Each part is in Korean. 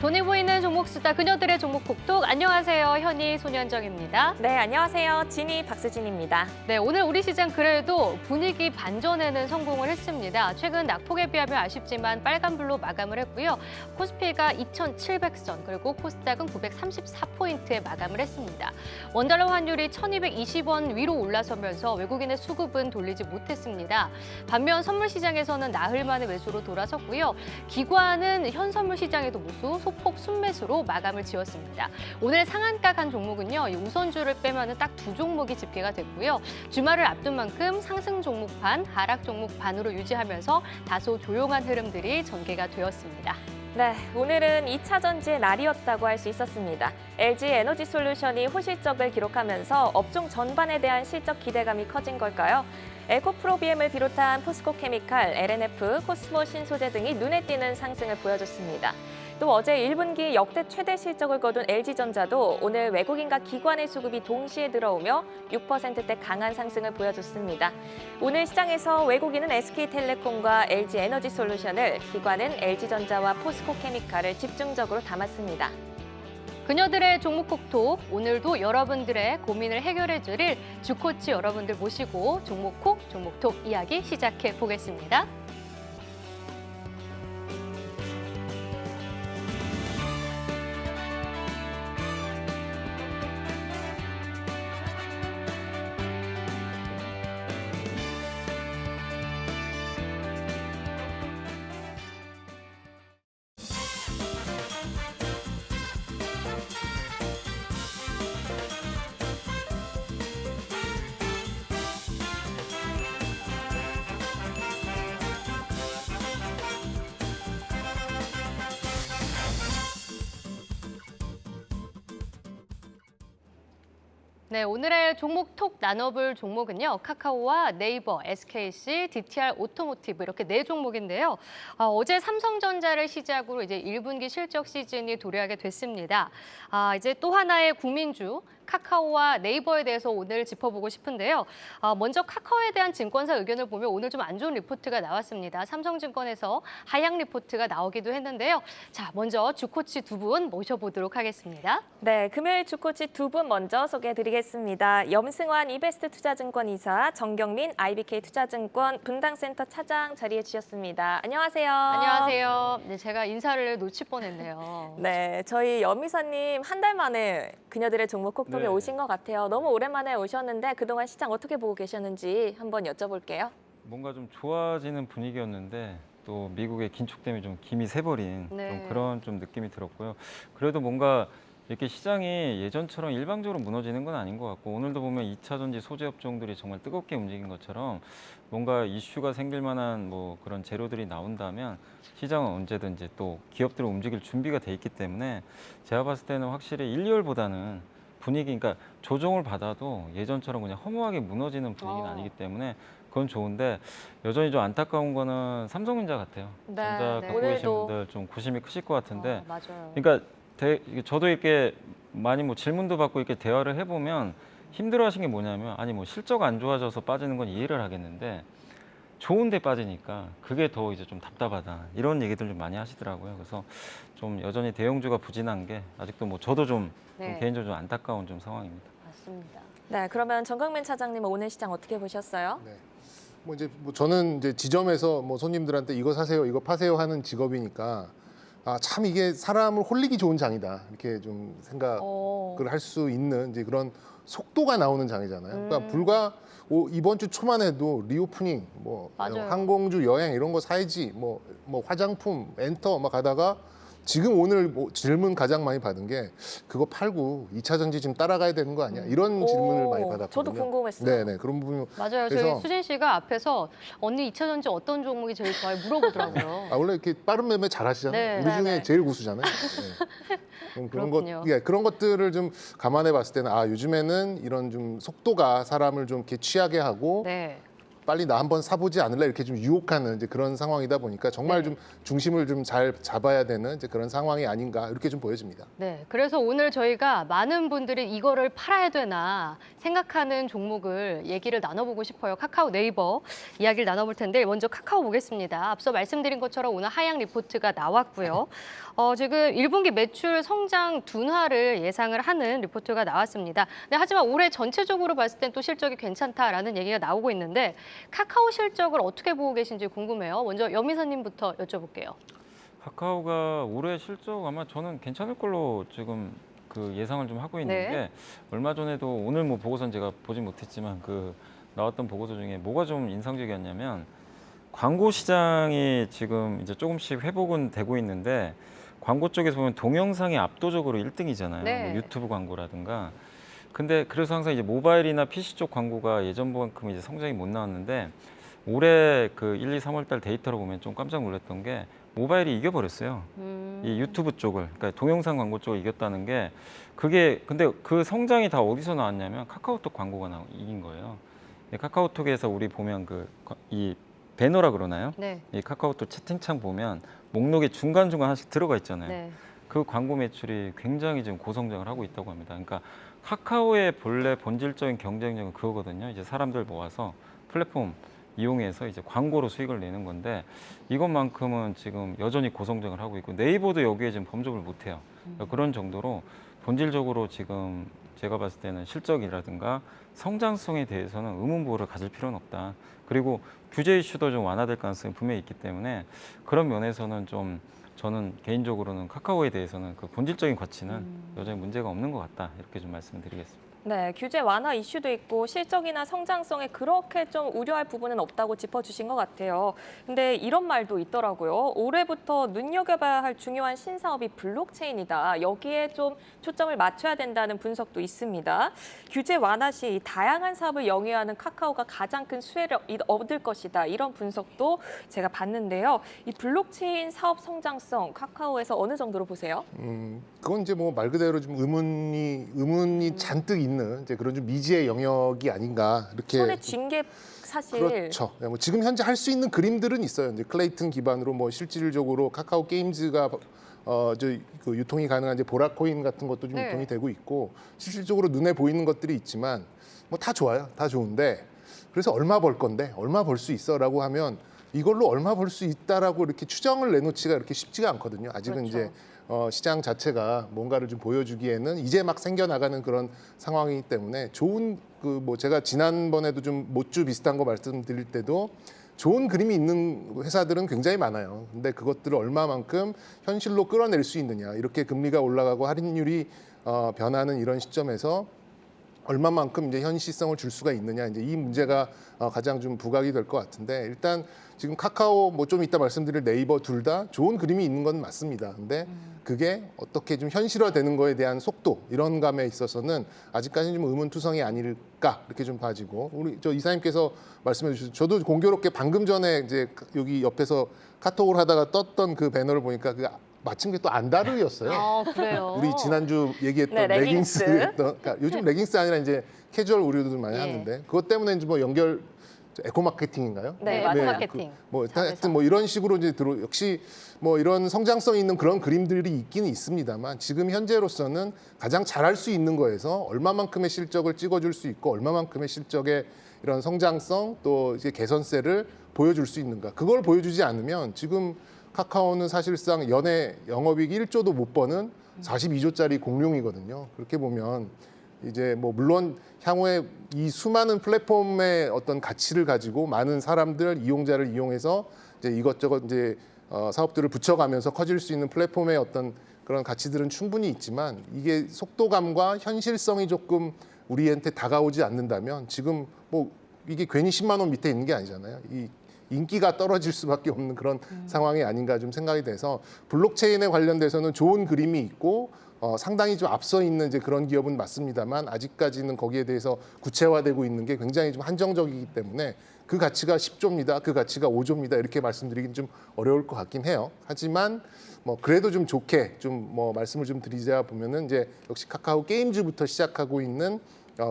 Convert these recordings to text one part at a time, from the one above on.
돈이 보이는 종목 수다 그녀들의 종목 콕톡. 안녕하세요. 현희 손현정입니다. 네, 안녕하세요. 진희 박수진입니다. 네, 오늘 우리 시장 그래도 분위기 반전에는 성공을 했습니다. 최근 낙폭에 비하면 아쉽지만 빨간불로 마감을 했고요. 코스피가 2,700선, 그리고 코스닥은 934포인트에 마감을 했습니다. 원달러 환율이 1,220원 위로 올라서면서 외국인의 수급은 돌리지 못했습니다. 반면 선물 시장에서는 나흘 만에 매수로 돌아섰고요. 기관은 현선물 시장에도 무수, 소폭 순매수로 마감을 지었습니다. 오늘 상한가 간 종목은요, 이 우선주를 빼면 딱 두 종목이 집계가 됐고요. 주말을 앞둔 만큼 상승 종목 반, 하락 종목 반으로 유지하면서 다소 조용한 흐름들이 전개가 되었습니다. 네, 오늘은 2차 전지의 날이었다고 할 수 있었습니다. LG 에너지솔루션이 호실적을 기록하면서 업종 전반에 대한 실적 기대감이 커진 걸까요? 에코프로비엠을 비롯한 포스코케미칼, LNF, 코스모 신소재 등이 눈에 띄는 상승을 보여줬습니다. 또 어제 1분기 역대 최대 실적을 거둔 LG전자도 오늘 외국인과 기관의 수급이 동시에 들어오며 6%대 강한 상승을 보여줬습니다. 오늘 시장에서 외국인은 SK텔레콤과 LG에너지솔루션을, 기관은 LG전자와 포스코케미칼을 집중적으로 담았습니다. 그녀들의 종목 콕톡, 오늘도 여러분들의 고민을 해결해 드릴 주코치 여러분들 모시고 종목콕, 종목톡 이야기 시작해 보겠습니다. 네, 오늘의 종목 톡 나눠볼 종목은요. 카카오와 네이버, SKC, DTR 오토모티브 이렇게 네 종목인데요. 어제 삼성전자를 시작으로 이제 1분기 실적 시즌이 도래하게 됐습니다. 이제 또 하나의 국민주 카카오와 네이버에 대해서 오늘 짚어보고 싶은데요. 먼저 카카오에 대한 증권사 의견을 보면 오늘 좀 안 좋은 리포트가 나왔습니다. 삼성증권에서 하향 리포트가 나오기도 했는데요. 자, 먼저 주코치 두 분 모셔보도록 하겠습니다. 네, 금요일 주코치 두 분 먼저 소개해드리겠습니다. 염승환 이베스트 투자증권 이사, 정경민 IBK 투자증권 분당센터 차장 자리해 주셨습니다. 안녕하세요. 안녕하세요. 네, 제가 인사를 놓칠 뻔했네요. 네, 저희 염 이사님 한 달 만에 그녀들의 종목 콕톡에 네. 오신 것 같아요. 너무 오랜만에 오셨는데 그동안 시장 어떻게 보고 계셨는지 한번 여쭤볼게요. 뭔가 좀 좋아지는 분위기였는데 또 미국의 긴축 때문에 좀 김이 새버린 네. 좀 그런 좀 느낌이 들었고요. 그래도 뭔가 이렇게 시장이 예전처럼 일방적으로 무너지는 건 아닌 것 같고, 오늘도 보면 2차 전지 소재 업종들이 정말 뜨겁게 움직인 것처럼 뭔가 이슈가 생길 만한 뭐 그런 재료들이 나온다면 시장은 언제든지 또 기업들이 움직일 준비가 돼 있기 때문에 제가 봤을 때는 확실히 1, 2월보다는 분위기, 그러니까 조정을 받아도 예전처럼 그냥 허무하게 무너지는 분위기는 아니기 때문에 그건 좋은데, 여전히 좀 안타까운 거는 삼성전자 같아요. 네, 전자 네. 갖고 계신 오늘도. 분들 좀 고심이 크실 것 같은데, 맞아요. 그러니까 저도 이렇게 많이 뭐 질문도 받고 이렇게 대화를 해보면 힘들어하신 게 뭐냐면, 아니 뭐 실적 안 좋아져서 빠지는 건 이해를 하겠는데 좋은데 빠지니까 그게 더 이제 좀 답답하다, 이런 얘기들 좀 많이 하시더라고요. 그래서 좀 여전히 대형주가 부진한 게 아직도 뭐 저도 좀 네. 개인적으로 좀 안타까운 좀 상황입니다. 맞습니다. 네, 그러면 정경민 차장님은 오늘 시장 어떻게 보셨어요? 네. 뭐 이제 저는 이제 지점에서 뭐 손님들한테 이거 사세요, 이거 파세요 하는 직업이니까 참 이게 사람을 홀리기 좋은 장이다, 이렇게 좀 생각을 할 수 있는 이제 그런 속도가 나오는 장이잖아요. 그러니까 불과 이번 주 초만 해도 리오프닝, 뭐 맞아요. 항공주, 여행 이런 거 사야지, 뭐 화장품, 엔터 막 가다가 지금 오늘 뭐 질문 가장 많이 받은 게 그거 팔고 2차 전지 지금 따라가야 되는 거 아니야? 이런 질문을 많이 받았거든요. 저도 궁금했어요. 네네, 그런 부분. 맞아요. 저희 그래서 수진 씨가 앞에서 언니 2차 전지 어떤 종목이 제일 좋아요? 물어보더라고요. 원래 이렇게 빠른 매매 잘 하시잖아요. 네. 우리 중에 네네. 제일 고수잖아요. 네. 그런 그렇군요. 그런 것들을 좀 감안해 봤을 때는 요즘에는 이런 좀 속도가 사람을 좀 이렇게 취하게 하고 네. 빨리 나 한번 사보지 않을래 이렇게 좀 유혹하는 이제 그런 상황이다 보니까 정말 좀 중심을 좀 잘 잡아야 되는 이제 그런 상황이 아닌가 이렇게 좀 보여집니다. 네, 그래서 오늘 저희가 많은 분들이 이거를 팔아야 되나 생각하는 종목을 얘기를 나눠보고 싶어요. 카카오 네이버 이야기를 나눠볼 텐데 먼저 카카오 보겠습니다. 앞서 말씀드린 것처럼 오늘 하향 리포트가 나왔고요. 지금 1분기 매출 성장 둔화를 예상을 하는 리포트가 나왔습니다. 네, 하지만 올해 전체적으로 봤을 땐 또 실적이 괜찮다라는 얘기가 나오고 있는데 카카오 실적을 어떻게 보고 계신지 궁금해요. 먼저 연미사님부터 여쭤볼게요. 카카오가 올해 실적 아마 저는 괜찮을 걸로 지금 그 예상을 좀 하고 있는 네. 게 얼마 전에도 오늘 뭐 보고서는 제가 보진 못했지만 그 나왔던 보고서 중에 뭐가 좀 인상적이었냐면 광고 시장이 지금 이제 조금씩 회복은 되고 있는데 광고 쪽에서 보면 동영상이 압도적으로 1등이잖아요. 네. 뭐 유튜브 광고라든가. 근데 그래서 항상 이제 모바일이나 PC 쪽 광고가 예전만큼 이제 성장이 못 나왔는데 올해 그 1, 2, 3월 달 데이터로 보면 좀 깜짝 놀랐던 게 모바일이 이겨버렸어요. 이 유튜브 쪽을, 그러니까 동영상 광고 쪽을 이겼다는 게 그게 근데 그 성장이 다 어디서 나왔냐면 카카오톡 광고가 이긴 거예요. 카카오톡에서 우리 보면 이 배너라 그러나요? 네. 이 카카오톡 채팅창 보면 목록에 중간중간 하나씩 들어가 있잖아요. 네. 그 광고 매출이 굉장히 지금 고성장을 하고 있다고 합니다. 그러니까 카카오의 본래 본질적인 경쟁력은 그거거든요. 이제 사람들 모아서 플랫폼 이용해서 이제 광고로 수익을 내는 건데 이것만큼은 지금 여전히 고성장을 하고 있고 네이버도 여기에 지금 범접을 못해요. 그러니까 그런 정도로 본질적으로 지금 제가 봤을 때는 실적이라든가 성장성에 대해서는 의문부호를 가질 필요는 없다. 그리고 규제 이슈도 좀 완화될 가능성이 분명히 있기 때문에 그런 면에서는 좀 저는 개인적으로는 카카오에 대해서는 그 본질적인 가치는 여전히 문제가 없는 것 같다. 이렇게 좀 말씀드리겠습니다. 네, 규제 완화 이슈도 있고 실적이나 성장성에 그렇게 좀 우려할 부분은 없다고 짚어주신 것 같아요. 근데 이런 말도 있더라고요. 올해부터 눈여겨봐야 할 중요한 신사업이 블록체인이다. 여기에 좀 초점을 맞춰야 된다는 분석도 있습니다. 규제 완화 시 다양한 사업을 영위하는 카카오가 가장 큰 수혜를 얻을 것이다. 이런 분석도 제가 봤는데요. 이 블록체인 사업 성장성 카카오에서 어느 정도로 보세요? 그건 이제 뭐 말 그대로 좀 의문이 잔뜩 있는 이제 그런 좀 미지의 영역이 아닌가 이렇게. 손에 쥔 게 사실 그렇죠. 뭐 지금 현재 할 수 있는 그림들은 있어요. 이제 클레이튼 기반으로 뭐 실질적으로 카카오 게임즈가 그 유통이 가능한 이제 보라코인 같은 것도 좀 네. 유통이 되고 있고 실질적으로 눈에 보이는 것들이 있지만 뭐 다 좋아요. 다 좋은데 그래서 얼마 벌 건데 얼마 벌 수 있어라고 하면 이걸로 얼마 벌 수 있다라고 이렇게 추정을 내놓지가 이렇게 쉽지가 않거든요. 아직은 그렇죠. 이제 시장 자체가 뭔가를 좀 보여주기에는 이제 막 생겨나가는 그런 상황이기 때문에 좋은 그 뭐 제가 지난번에도 좀 모주 비슷한 거 말씀드릴 때도 좋은 그림이 있는 회사들은 굉장히 많아요. 근데 그것들을 얼마만큼 현실로 끌어낼 수 있느냐. 이렇게 금리가 올라가고 할인율이 변하는 이런 시점에서 얼마만큼 이제 현실성을 줄 수가 있느냐. 이제 이 문제가 가장 좀 부각이 될 것 같은데 일단 지금 카카오 뭐 좀 이따 말씀드릴 네이버 둘 다 좋은 그림이 있는 건 맞습니다. 근데 그게 어떻게 좀 현실화되는 거에 대한 속도 이런 감에 있어서는 아직까지는 좀 의문투성이 아닐까 이렇게 좀 봐지고 우리 저 이사님께서 말씀해 주셔서 저도 공교롭게 방금 전에 이제 여기 옆에서 카톡을 하다가 떴던 그 배너를 보니까 그 마침 그게 또 안다르였어요. 아, 그래요. 우리 지난주 얘기했던 네, 레깅스. 그러니까 요즘 레깅스 아니라 이제 캐주얼 우리도 많이 예. 하는데 그것 때문에 이제 뭐 연결 에코 마케팅인가요? 네, 에코 마케팅. 뭐 하여튼 뭐 이런 식으로 이제 역시 뭐 이런 성장성 있는 그런 그림들이 있기는 있습니다만 지금 현재로서는 가장 잘할 수 있는 거에서 얼마만큼의 실적을 찍어줄 수 있고 얼마만큼의 실적의 이런 성장성 또 이제 개선세를 보여줄 수 있는가 그걸 보여주지 않으면 지금 카카오는 사실상 연애 영업이익 1조도 못 버는 42조짜리 공룡이거든요. 그렇게 보면 이제 뭐 물론 향후에 이 수많은 플랫폼의 어떤 가치를 가지고 많은 사람들 이용자를 이용해서 이제 이것저것 이제 사업들을 붙여가면서 커질 수 있는 플랫폼의 어떤 그런 가치들은 충분히 있지만 이게 속도감과 현실성이 조금 우리한테 다가오지 않는다면 지금 뭐 이게 괜히 10만 원 밑에 있는 게 아니잖아요. 이 인기가 떨어질 수밖에 없는 그런 상황이 아닌가 좀 생각이 돼서 블록체인에 관련돼서는 좋은 그림이 있고 상당히 좀 앞서 있는 이제 그런 기업은 맞습니다만 아직까지는 거기에 대해서 구체화되고 있는 게 굉장히 좀 한정적이기 때문에 그 가치가 10조입니다. 그 가치가 5조입니다. 이렇게 말씀드리긴 좀 어려울 것 같긴 해요. 하지만 뭐 그래도 좀 좋게 좀 뭐 말씀을 좀 드리자 보면은 이제 역시 카카오 게임즈부터 시작하고 있는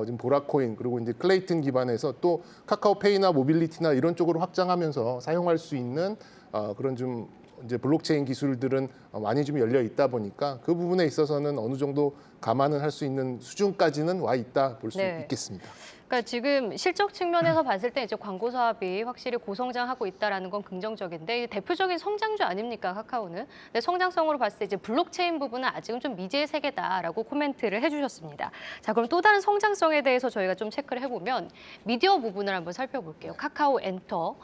지금 보라코인 그리고 이제 클레이튼 기반에서 또 카카오페이나 모빌리티나 이런 쪽으로 확장하면서 사용할 수 있는 그런 좀 이제 블록체인 기술들은 많이 좀 열려 있다 보니까 그 부분에 있어서는 어느 정도 감안을 할 수 있는 수준까지는 와 있다 볼 수 네. 있겠습니다. 그러니까 지금 실적 측면에서 봤을 때 이제 광고 사업이 확실히 고성장하고 있다라는 건 긍정적인데 대표적인 성장주 아닙니까 카카오는? 근데 성장성으로 봤을 때 이제 블록체인 부분은 아직은 좀 미지의 세계다라고 코멘트를 해주셨습니다. 자 그럼 또 다른 성장성에 대해서 저희가 좀 체크를 해보면 미디어 부분을 한번 살펴볼게요. 카카오 엔터,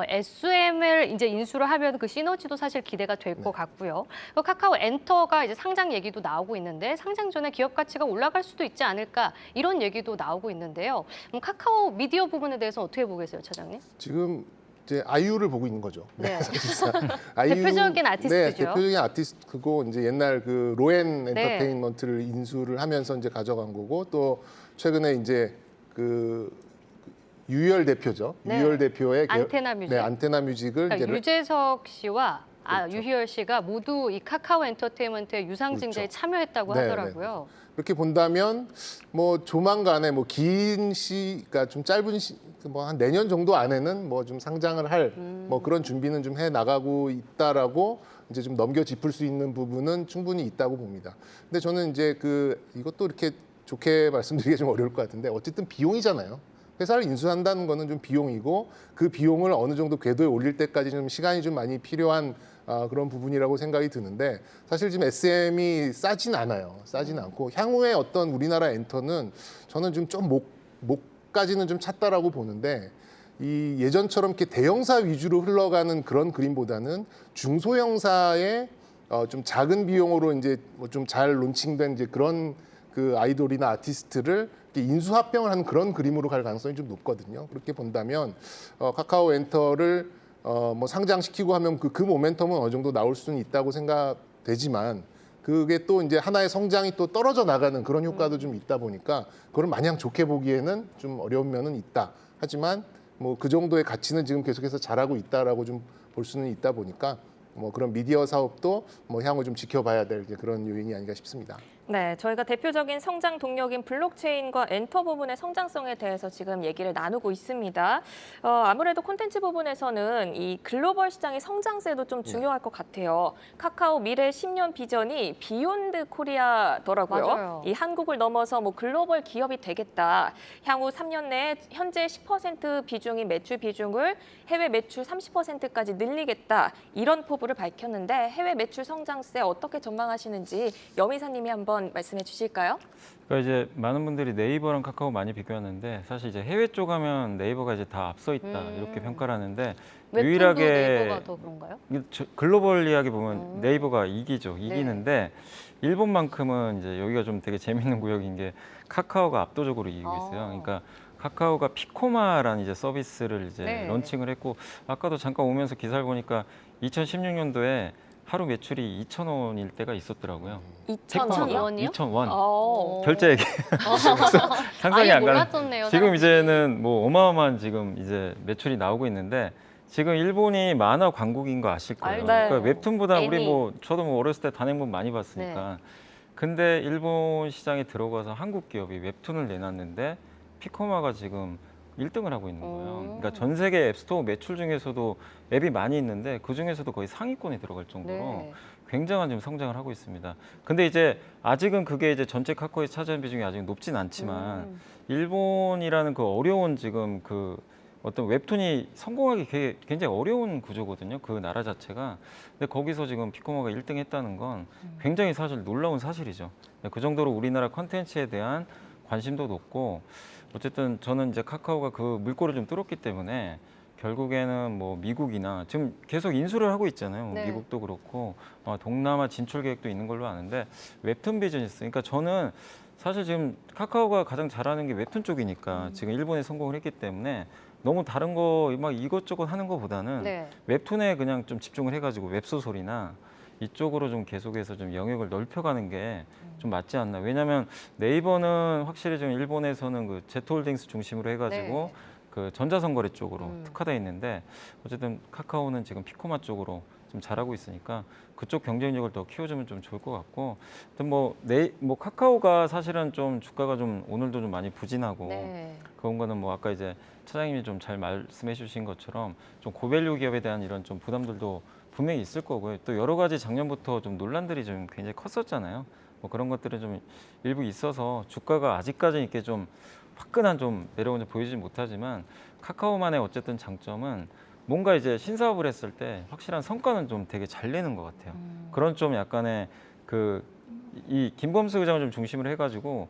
SM을 이제 인수를 하면 그 시너지도 사실 기대가 될 것 같고요. 그 카카오 엔터가 이제 상장 얘기도 나오고 있는데 상장 전에 기업 가치가 올라갈 수도 있지 않을까 이런 얘기도 나오고 있는데요. 그럼 카카오 미디어 부분에 대해서 어떻게 보겠어요, 차장님? 지금 이제 아이유를 보고 있는 거죠. 네. 사실상 아이유, 대표적인 아티스트죠. 네, 대표적인 아티스트고 이제 옛날 그 로엔 네. 엔터테인먼트를 인수를 하면서 이제 가져간 거고 또 최근에 이제 그 유희열 대표죠. 네. 유희열 대표의 안테나 뮤직. 네, 안테나 뮤직을 그러니까 이제 유재석 씨와 그렇죠. 유희열 씨가 모두 이 카카오 엔터테인먼트의 유상증자에 그렇죠. 참여했다고 네, 하더라고요. 이렇게 본다면 뭐 조만간에 뭐 긴 그러니까 좀 짧은 뭐 한 내년 정도 안에는 뭐 좀 상장을 할 뭐 그런 준비는 좀 해 나가고 있다라고 이제 좀 넘겨 짚을 수 있는 부분은 충분히 있다고 봅니다. 근데 저는 이제 이것도 이렇게 좋게 말씀드리기 좀 어려울 것 같은데 어쨌든 비용이잖아요. 회사를 인수한다는 거는 좀 비용이고 그 비용을 어느 정도 궤도에 올릴 때까지 좀 시간이 좀 많이 필요한 그런 부분이라고 생각이 드는데 사실 지금 SM이 싸진 않아요. 싸진 않고 향후에 어떤 우리나라 엔터는 저는 좀 목까지는 좀 찼다라고 보는데 이 예전처럼 이렇게 대형사 위주로 흘러가는 그런 그림보다는 중소형사의 좀 작은 비용으로 이제 뭐 좀 잘 론칭된 이제 그런 그 아이돌이나 아티스트를 인수 합병을 하는 그런 그림으로 갈 가능성이 좀 높거든요. 그렇게 본다면 카카오 엔터를 뭐 상장시키고 하면 그 모멘텀은 어느 정도 나올 수는 있다고 생각되지만 그게 또 이제 하나의 성장이 또 떨어져 나가는 그런 효과도 좀 있다 보니까 그걸 마냥 좋게 보기에는 좀 어려운 면은 있다. 하지만 뭐 그 정도의 가치는 지금 계속해서 잘하고 있다라고 좀 볼 수는 있다 보니까 뭐 그런 미디어 사업도 뭐 향후 좀 지켜봐야 될 그런 요인이 아닌가 싶습니다. 네, 저희가 대표적인 성장 동력인 블록체인과 엔터 부분의 성장성에 대해서 지금 얘기를 나누고 있습니다. 아무래도 콘텐츠 부분에서는 이 글로벌 시장의 성장세도 좀 중요할 것 같아요. 카카오 미래 10년 비전이 비욘드 코리아더라고요. 맞아요. 이 한국을 넘어서 뭐 글로벌 기업이 되겠다. 향후 3년 내에 현재 10% 비중인 매출 비중을 해외 매출 30%까지 늘리겠다. 이런 포부를 밝혔는데 해외 매출 성장세 어떻게 전망하시는지 염이사님이 한번 말씀해 주실까요? 그러니까 이제 많은 분들이 네이버랑 카카오 많이 비교하는데 사실 이제 해외 쪽 하면 네이버가 이제 다 앞서 있다 이렇게 평가를 하는데 웹툰도 유일하게 네이버가 더 그런가요? 글로벌 이야기 보면 네이버가 이기는데 일본만큼은 이제 여기가 좀 되게 재밌는 구역인 게 카카오가 압도적으로 이기고 있어요. 그러니까 카카오가 피코마라는 이제 서비스를 이제 네. 런칭을 했고 아까도 잠깐 오면서 기사를 보니까 2016년도에 하루 매출이 2,000원일 때가 있었더라고요. 2,000원이요? 원이요? 2,000원. 결제액이. 상상이 아예 안 가는. 몰랐었네요. 지금 사람들이. 이제는 뭐 어마어마한 지금 이제 매출이 나오고 있는데 지금 일본이 만화 강국인 거 아실 거예요. 알죠. 그러니까 웹툰보다 우리 애니. 뭐 저도 뭐 어렸을 때 단행본 많이 봤으니까. 근데 일본 시장에 들어가서 한국 기업이 웹툰을 내놨는데 피코마가 지금 1등을 하고 있는 거예요. 그러니까 전 세계 앱스토어 매출 중에서도 앱이 많이 있는데 그 중에서도 거의 상위권에 들어갈 정도로 네. 굉장한 지금 성장을 하고 있습니다. 근데 이제 아직은 그게 이제 전체 카카오의 차지하는 비중이 아직 높진 않지만 일본이라는 그 어려운 지금 그 어떤 웹툰이 성공하기 굉장히 어려운 구조거든요. 그 나라 자체가. 근데 거기서 지금 피코마가 1등 했다는 건 굉장히 사실 놀라운 사실이죠. 그 정도로 우리나라 콘텐츠에 대한 관심도 높고 어쨌든 저는 이제 카카오가 그 물꼬를 좀 뚫었기 때문에 결국에는 뭐 미국이나 지금 계속 인수를 하고 있잖아요. 네. 미국도 그렇고 동남아 진출 계획도 있는 걸로 아는데 웹툰 비즈니스. 그러니까 저는 사실 지금 카카오가 가장 잘하는 게 웹툰 쪽이니까 지금 일본에 성공을 했기 때문에 너무 다른 거 막 이것저것 하는 것보다는 네. 웹툰에 그냥 좀 집중을 해가지고 웹소설이나 이쪽으로 좀 계속해서 좀 영역을 넓혀가는 게 좀 맞지 않나. 왜냐하면 네이버는 확실히 좀 일본에서는 그 제트홀딩스 중심으로 해가지고 네. 그 전자선거래 쪽으로 특화돼 있는데 어쨌든 카카오는 지금 피코마 쪽으로 좀 잘하고 있으니까 그쪽 경쟁력을 더 키워주면 좀 좋을 것 같고, 하여튼 뭐 카카오가 사실은 좀 주가가 좀 오늘도 좀 많이 부진하고 네. 그런 거는 뭐 아까 이제 차장님이 좀 잘 말씀해 주신 것처럼 좀 고밸류 기업에 대한 이런 좀 부담들도 분명히 있을 거고요. 또 여러 가지 작년부터 좀 논란들이 좀 굉장히 컸었잖아요. 뭐 그런 것들이 좀 일부 있어서 주가가 아직까지 이렇게 좀 화끈한 좀 매력은 좀 보이지 못하지만, 카카오만의 어쨌든 장점은 뭔가 이제 신사업을 했을 때 확실한 성과는 좀 되게 잘 내는 것 같아요. 그런 좀 약간의 이 김범수 의장을 좀 중심으로 해가지고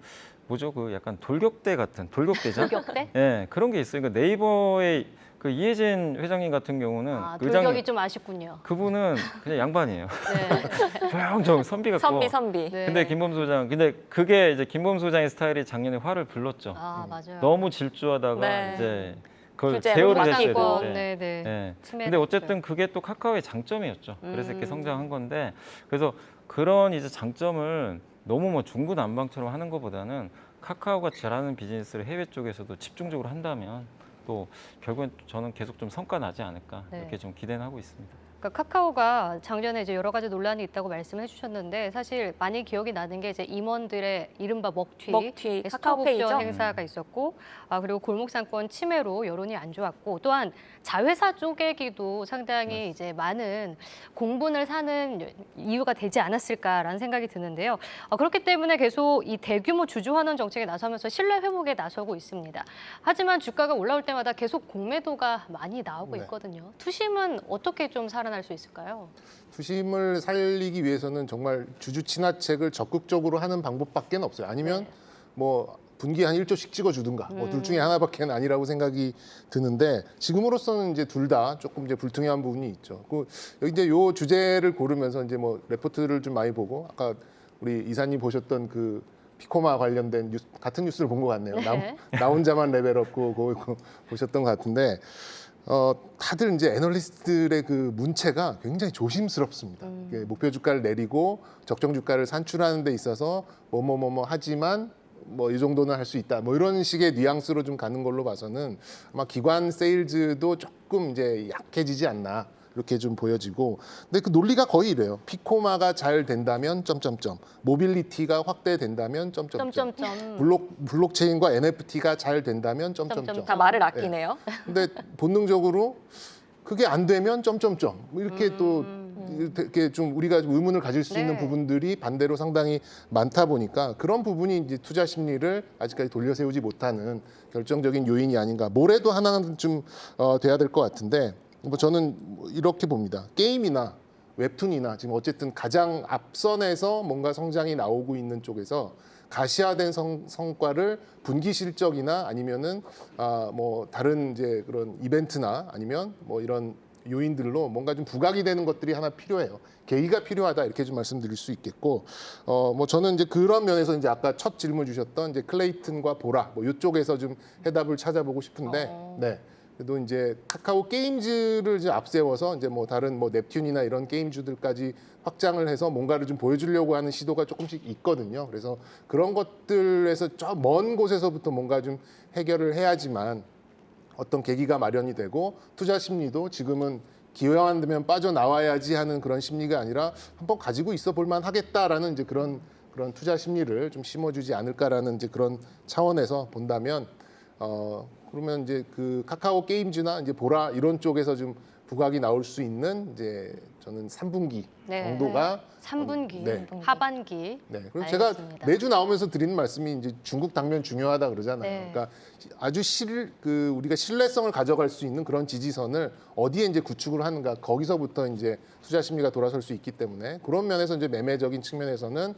뭐죠? 그 약간 돌격대 같은 돌격대장? 돌격대? 예, 그런 게 있어요. 그러니까 네이버의 그 이혜진 회장님 같은 경우는 아, 그 의장님, 돌격이 좀 아쉽군요. 그분은 그냥 양반이에요. 네. 조용조용 선비 같고. 선비. 네. 근데 김범수 의장, 근데 그게 이제 김범수 의장의 스타일이 작년에 화를 불렀죠. 아, 맞아요. 너무 질주하다가 네. 이제 그걸 규제, 제어를 홍보상 했어야 이권, 되는데. 네, 네. 예. 침해를 근데 어쨌든 했죠. 그게 또 카카오의 장점이었죠. 그래서 이렇게 음. 성장한 건데, 그래서 그런 이제 장점을 너무 뭐 중구난방처럼 하는 것보다는 카카오가 잘하는 비즈니스를 해외 쪽에서도 집중적으로 한다면 또 결국엔 저는 계속 좀 성과 나지 않을까 네. 이렇게 좀 기대는 하고 있습니다. 그러니까 카카오가 작년에 이제 여러 가지 논란이 있다고 말씀해 주셨는데, 사실 많이 기억이 나는 게 이제 임원들의 이른바 먹튀, 먹튀, 스톡 카카오페이죠? 옵션 행사가 있었고, 그리고 골목상권 침해로 여론이 안 좋았고, 또한 자회사 쪼개기도 상당히 이제 많은 공분을 사는 이유가 되지 않았을까라는 생각이 드는데요. 그렇기 때문에 계속 이 대규모 주주환원 정책에 나서면서 신뢰 회복에 나서고 있습니다. 하지만 주가가 올라올 때마다 계속 공매도가 많이 나오고 네. 있거든요. 투심은 어떻게 좀 살아날 수 있을까요? 투심을 살리기 위해서는 정말 주주 친화책을 적극적으로 하는 방법밖에 없어요. 아니면 네. 뭐 분기에 한 1조씩 찍어주든가 뭐 둘 중에 하나밖에 아니라고 생각이 드는데, 지금으로서는 이제 둘 다 조금 이제 불투명한 부분이 있죠. 여기 이제 요 주제를 고르면서 이제 뭐 레포트를 좀 많이 보고, 아까 우리 이사님 보셨던 그 피코마 관련된 뉴스, 같은 뉴스를 본 것 같네요. 네. 나 혼자만 레벨업고 그거 보셨던 것 같은데, 다들 이제 애널리스트들의 그 문체가 굉장히 조심스럽습니다. 이게 목표 주가를 내리고 적정 주가를 산출하는 데 있어서 뭐뭐뭐뭐 하지만 뭐 이 정도는 할 수 있다. 뭐 이런 식의 뉘앙스로 좀 가는 걸로 봐서는 아마 기관 세일즈도 조금 이제 약해지지 않나, 이렇게 좀 보여지고. 근데 그 논리가 거의 이래요. 피코마가 잘 된다면 점점점, 모빌리티가 확대된다면 점점점, 점점점. 블록체인과 NFT가 잘 된다면 점점점. 점점점. 다 말을 아끼네요. 근데 본능적으로 그게 안 되면 점점점, 이렇게 또 이렇게 좀 우리가 좀 의문을 가질 수 있는 네. 부분들이 반대로 상당히 많다 보니까, 그런 부분이 이제 투자 심리를 아직까지 돌려 세우지 못하는 결정적인 요인이 아닌가. 뭐래도 하나는 좀 돼야 될 것 같은데, 뭐 저는 이렇게 봅니다. 게임이나 웹툰이나 지금 어쨌든 가장 앞선에서 뭔가 성장이 나오고 있는 쪽에서 가시화된 성과를 분기 실적이나 아니면은 뭐 다른 이제 그런 이벤트나 아니면 뭐 이런 요인들로 뭔가 좀 부각이 되는 것들이 하나 필요해요. 계기가 필요하다, 이렇게 좀 말씀드릴 수 있겠고, 뭐 저는 이제 그런 면에서 이제 아까 첫 질문 주셨던 이제 클레이튼과 보라 뭐 이쪽에서 좀 해답을 찾아보고 싶은데, 네. 그래도 이제 카카오 게임즈를 이제 앞세워서 이제 뭐 다른 뭐 넵튠이나 이런 게임주들까지 확장을 해서 뭔가를 좀 보여주려고 하는 시도가 조금씩 있거든요. 그래서 그런 것들에서 저 먼 곳에서부터 뭔가 좀 해결을 해야지만 어떤 계기가 마련이 되고, 투자 심리도 지금은 기회만 되면 빠져나와야지 하는 그런 심리가 아니라 한번 가지고 있어 볼만 하겠다라는 이제 그런 투자 심리를 좀 심어주지 않을까라는 이제 그런 차원에서 본다면, 그러면 이제 그 카카오 게임즈나 이제 보라 이런 쪽에서 좀 부각이 나올 수 있는 이제 저는 3분기 네. 정도가 3분기, 네. 하반기. 네. 그리고 제가 알겠습니다. 매주 나오면서 드리는 말씀이 이제 중국 당면 중요하다 그러잖아요. 네. 그러니까 아주 우리가 신뢰성을 가져갈 수 있는 그런 지지선을 어디에 이제 구축을 하는가, 거기서부터 이제 투자 심리가 돌아설 수 있기 때문에, 그런 면에서 이제 매매적인 측면에서는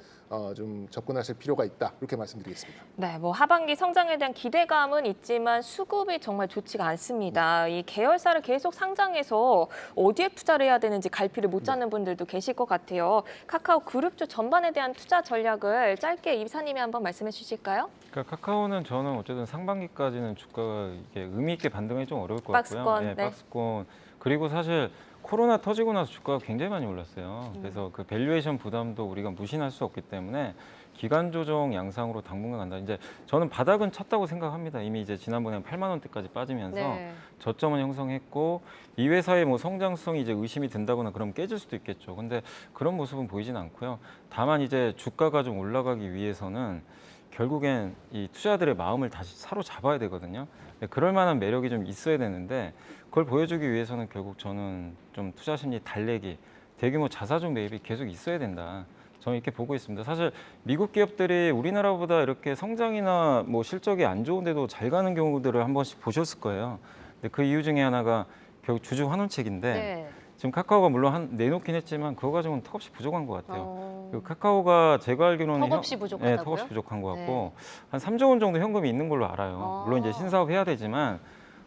좀 접근하실 필요가 있다, 이렇게 말씀드리겠습니다. 네, 뭐 하반기 성장에 대한 기대감은 있지만 수급이 정말 좋지가 않습니다. 이 계열사를 계속 상장해서 어디에 투자를 해야 되는지 갈피를 못 잡는 분들도 계실 것 같아요. 카카오 그룹주 전반에 대한 투자 전략을 짧게 이사님이 한번 말씀해 주실까요? 그러니까 카카오는 저는 어쨌든 상반기까지는 주가가 이게 의미 있게 반등이 좀 어려울 것 같고요. 박스권, 네, 네. 박스권. 그리고 사실 코로나 터지고 나서 주가가 굉장히 많이 올랐어요. 그래서 그 밸류에이션 부담도 우리가 무신할 수 없기 때문에 기간 조정 양상으로 당분간 간다. 이제 저는 바닥은 쳤다고 생각합니다. 이미 이제 지난번에 8만 원대까지 빠지면서 네. 저점은 형성했고 이 회사의 뭐 성장성이 이제 의심이 든다거나 그럼 깨질 수도 있겠죠. 근데 그런 모습은 보이진 않고요. 다만 이제 주가가 좀 올라가기 위해서는 결국엔 이 투자들의 마음을 다시 사로잡아야 되거든요. 그럴 만한 매력이 좀 있어야 되는데 그걸 보여주기 위해서는 결국 저는 좀 투자 심리 달래기, 대규모 자사주 매입이 계속 있어야 된다. 저는 이렇게 보고 있습니다. 사실 미국 기업들이 우리나라보다 이렇게 성장이나 뭐 실적이 안 좋은데도 잘 가는 경우들을 한 번씩 보셨을 거예요. 근데 그 이유 중에 하나가 결국 주주 환원책인데 네. 지금 카카오가 물론 내놓긴 했지만 그거 가지고는 턱없이 부족한 것 같아요. 어. 그 카카오가 제가 알기로는 턱없이 부족하다고요? 네, 턱없이 부족한 것 같고 한 3조 원 정도 현금이 있는 걸로 알아요. 물론 이제 신사업 해야 되지만